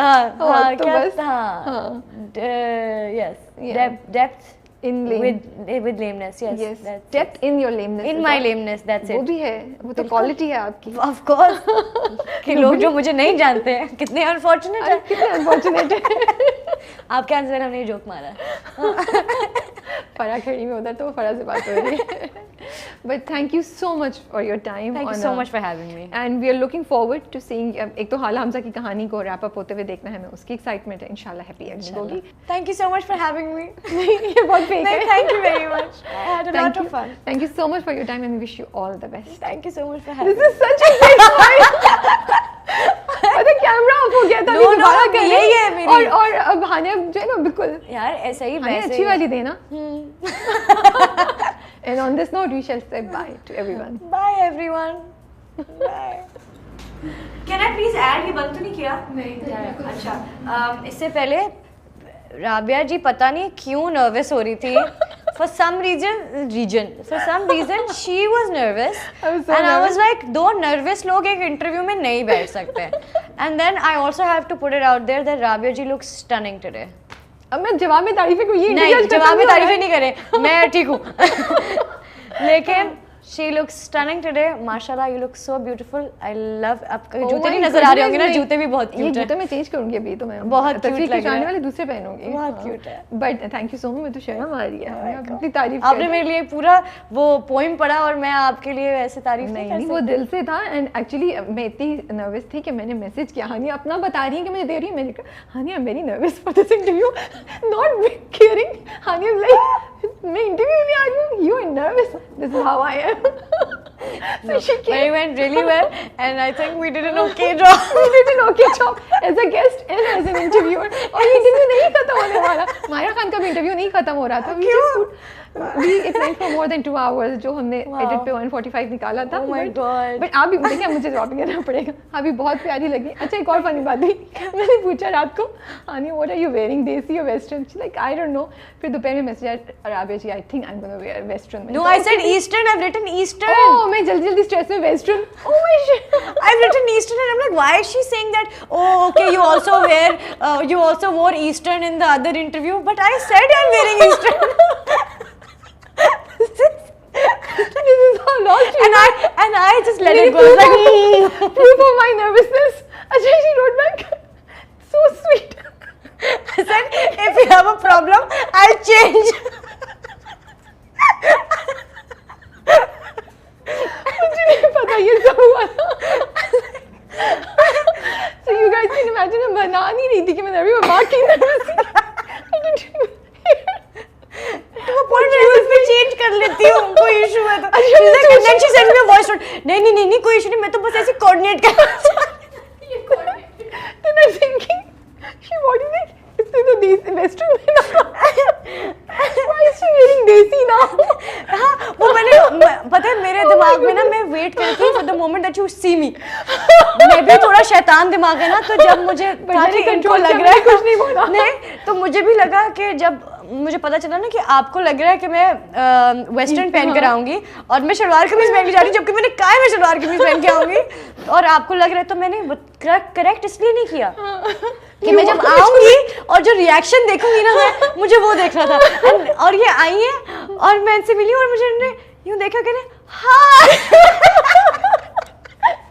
S1: तो बस हाँ,
S2: yes, depth in with lameness. Yes,
S1: depth in your lameness,
S2: in my lameness, that's it.
S1: वो भी है, वो तो क्वालिटी है आपकी.
S2: Of course. कि लोग जो मुझे नहीं जानते हैं कितने अनफॉर्चुनेट है.
S1: कितने अनफॉर्चुनेट है.
S2: आपके आंसर हमने जोक मारा है.
S1: फरा खड़ी में उधर तो फरा से बात हो रही है. But thank you so much for your time.
S2: Thank you so much for having me.
S1: And we are looking forward to seeing. एक तो हाला हमजा की कहानी को रैप अप होते हुए देखना है, हमें उसकी एक्साइटमेंट है. इंशाल्लाह हैप्पी एंडिंग होगी.
S2: Thank you so much for having me.
S1: ये बहुत फेक है.
S2: Thank you very much. I had a lot of fun.
S1: Thank you so much for your time and we wish you all the best.
S2: Thank you so much for having me.
S1: This is such a big point. अरे camera off हो गया था.
S2: दोबारा कर यही है मेरी.
S1: और अब हानिया जो है ना बिल्कुल
S2: यार ऐसा ही वैसे
S1: अच्छी वाली देना. And on this note we shall say bye to everyone.
S2: Bye everyone. Bye. Can I please add? ये बंद तो नहीं किया?
S1: नहीं.
S2: अच्छा, इससे पहले राबिया जी पता नहीं क्यों नर्वस हो रही थी. For some reason she was nervous and I was like, दो nervous लोग एक इंटरव्यू में नहीं बैठ सकते. And then I also have to put it out there that Rabia ji looks stunning today.
S1: अब मैं जवाब में तारीफें को ये
S2: नहीं, जवाब में तारीफें नहीं करें, मैं ठीक हूँ. लेकिन she looks stunning today. माशाल्लाह, you look so beautiful. I love. आपके जूते नहीं नजर आ रहे होंगे ना? जूते भी बहुत क्यूट है.
S1: ये जूते मैं चेंज करूँगी अभी तो मैं.
S2: बहुत क्यूट लग रहा है.
S1: वाले दूसरे पहनूंगी.
S2: बहुत क्यूट है.
S1: But thank you so much. मैं तो शर्म आ रही है. अपनी तारीफ.
S2: आपने मेरे लिए पूरा वो पोइम पढ़ा और मैं आपके लिए वैसे तारीफ नहीं कर सकती.
S1: वो दिल से था. एंड एक्चुअली मैं इतनी नर्वस थी कि मैंने मैसेज किया. हानिया अपना बता रही है कि मुझे दे रही है. मैंने कहा Hania very nervous for this interview. Not caring. Hania like मैं इंटरव्यू नहीं आ रही हूँ. You are nervous. This is how I am.
S2: No, but it went really well, and I think we did an okay job.
S1: We did an okay job as a guest and as an interviewer. और ये interview नहीं खत्म होने वाला. मायरा खान का भी interview नहीं खत्म हो रहा था. It went for more than 2 hours, जो हमने एडिट पे 1:45 निकाला था.
S2: Oh my God.
S1: But आप भी देखिए, मुझे जवाब देना पड़ेगा. अभी बहुत प्यारी लगी. अच्छा, एक और फनी बात थी. मैंने पूछा रात को, आनी what are you wearing, देसी or western? She's like, I don't know. फिर दोपहर में मैसेज आया, राबिया जी, I think I'm gonna wear western.
S2: No, I said Eastern. I've written Eastern.
S1: Oh, मैं जल्दी स्ट्रेस में western. Oh my shit.
S2: I've written Eastern, and I'm like, why is she saying that? Oh, okay, you also wore Eastern in the other interview, but I said I'm wearing Eastern.
S1: This is how lost you are.
S2: And I just let it go. I was like,
S1: proof of my nervousness. Ajay, she wrote back, so sweet.
S2: I said, if you have a problem, I'll change.
S1: मुझे नहीं पता ये सब हुआ था. So you guys can imagine, मैं बना नहीं रही थी कि मैं nervous हूँ, बाकी nervous थी. I didn't even
S2: तो पॉइंट पे चेंज कर लेती हूँ, कोई इशू है तो. Then she sent me a voice note. नहीं कोई इशू नहीं, मैं तो बस ऐसे कोऑर्डिनेट कर रहा हूँ.
S1: Then I'm thinking, she what is it? इससे तो देसी western में ना. Why is she wearing देसी now?
S2: हाँ, वो मैंने पता है मेरे दिमाग में ना, मैं वेट करती हूँ for the moment that you see me. मैं भी थोड़ा शैतान दिमाग है ना, तो जब मुझे
S1: कंट्रोल लग रहा है कुछ नहीं बोला.
S2: नहीं, तो मुझे भी लगा कि जब मुझे पता चला ना कि आपको लग रहा है कि मैं वेस्टर्न पहन कर आऊँगी और मैं शलवार कमीज पहन के जा रही हूँ, जबकि मैंने कहा है मैं शलवार कमीज पहन के आऊँगी, और आपको लग रहा है, तो मैंने करेक्ट इसलिए नहीं किया कि मैं जब आऊँगी और जो रिएक्शन देखूंगी ना मैं, मुझे वो देखना था. और ये आई है और मैं इनसे मिली और मुझे यूँ देखा कि हाँ.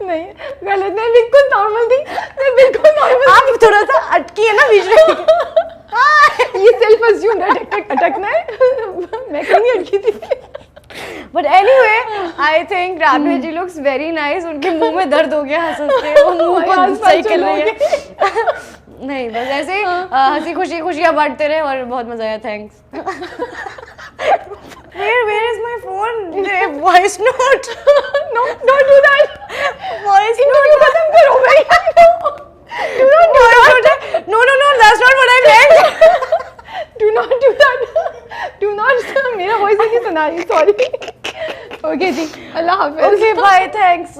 S1: नहीं, गलत नहीं, बिल्कुल नॉर्मल थी. मैं बिल्कुल नॉर्मल.
S2: आप थोड़ा सा अटकी है ना बीच में.
S1: ये सेल्फ अज्यूम्ड अटकना है. मैं कहीं अटकी थी.
S2: But anyway, I think Rabia ji looks very nice. उनके मुंह में दर्द हो गया हंस के, वो मुंह को सही कर रही है. नहीं, बस ऐसे ही हंसी खुशियाँ बांटते रहे और बहुत मजा आया. Thanks. Where is my phone? Voice note.
S1: No, don't do that.
S2: Voice note.
S1: खत्म करो भाई. Do not do that.
S2: No, that's not what I meant.
S1: Do not do that. Do not. मेरा voice नहीं सुना रही. Sorry. Okay जी. अल्लाह हाफ़िज़.
S2: Okay, bye. Thanks.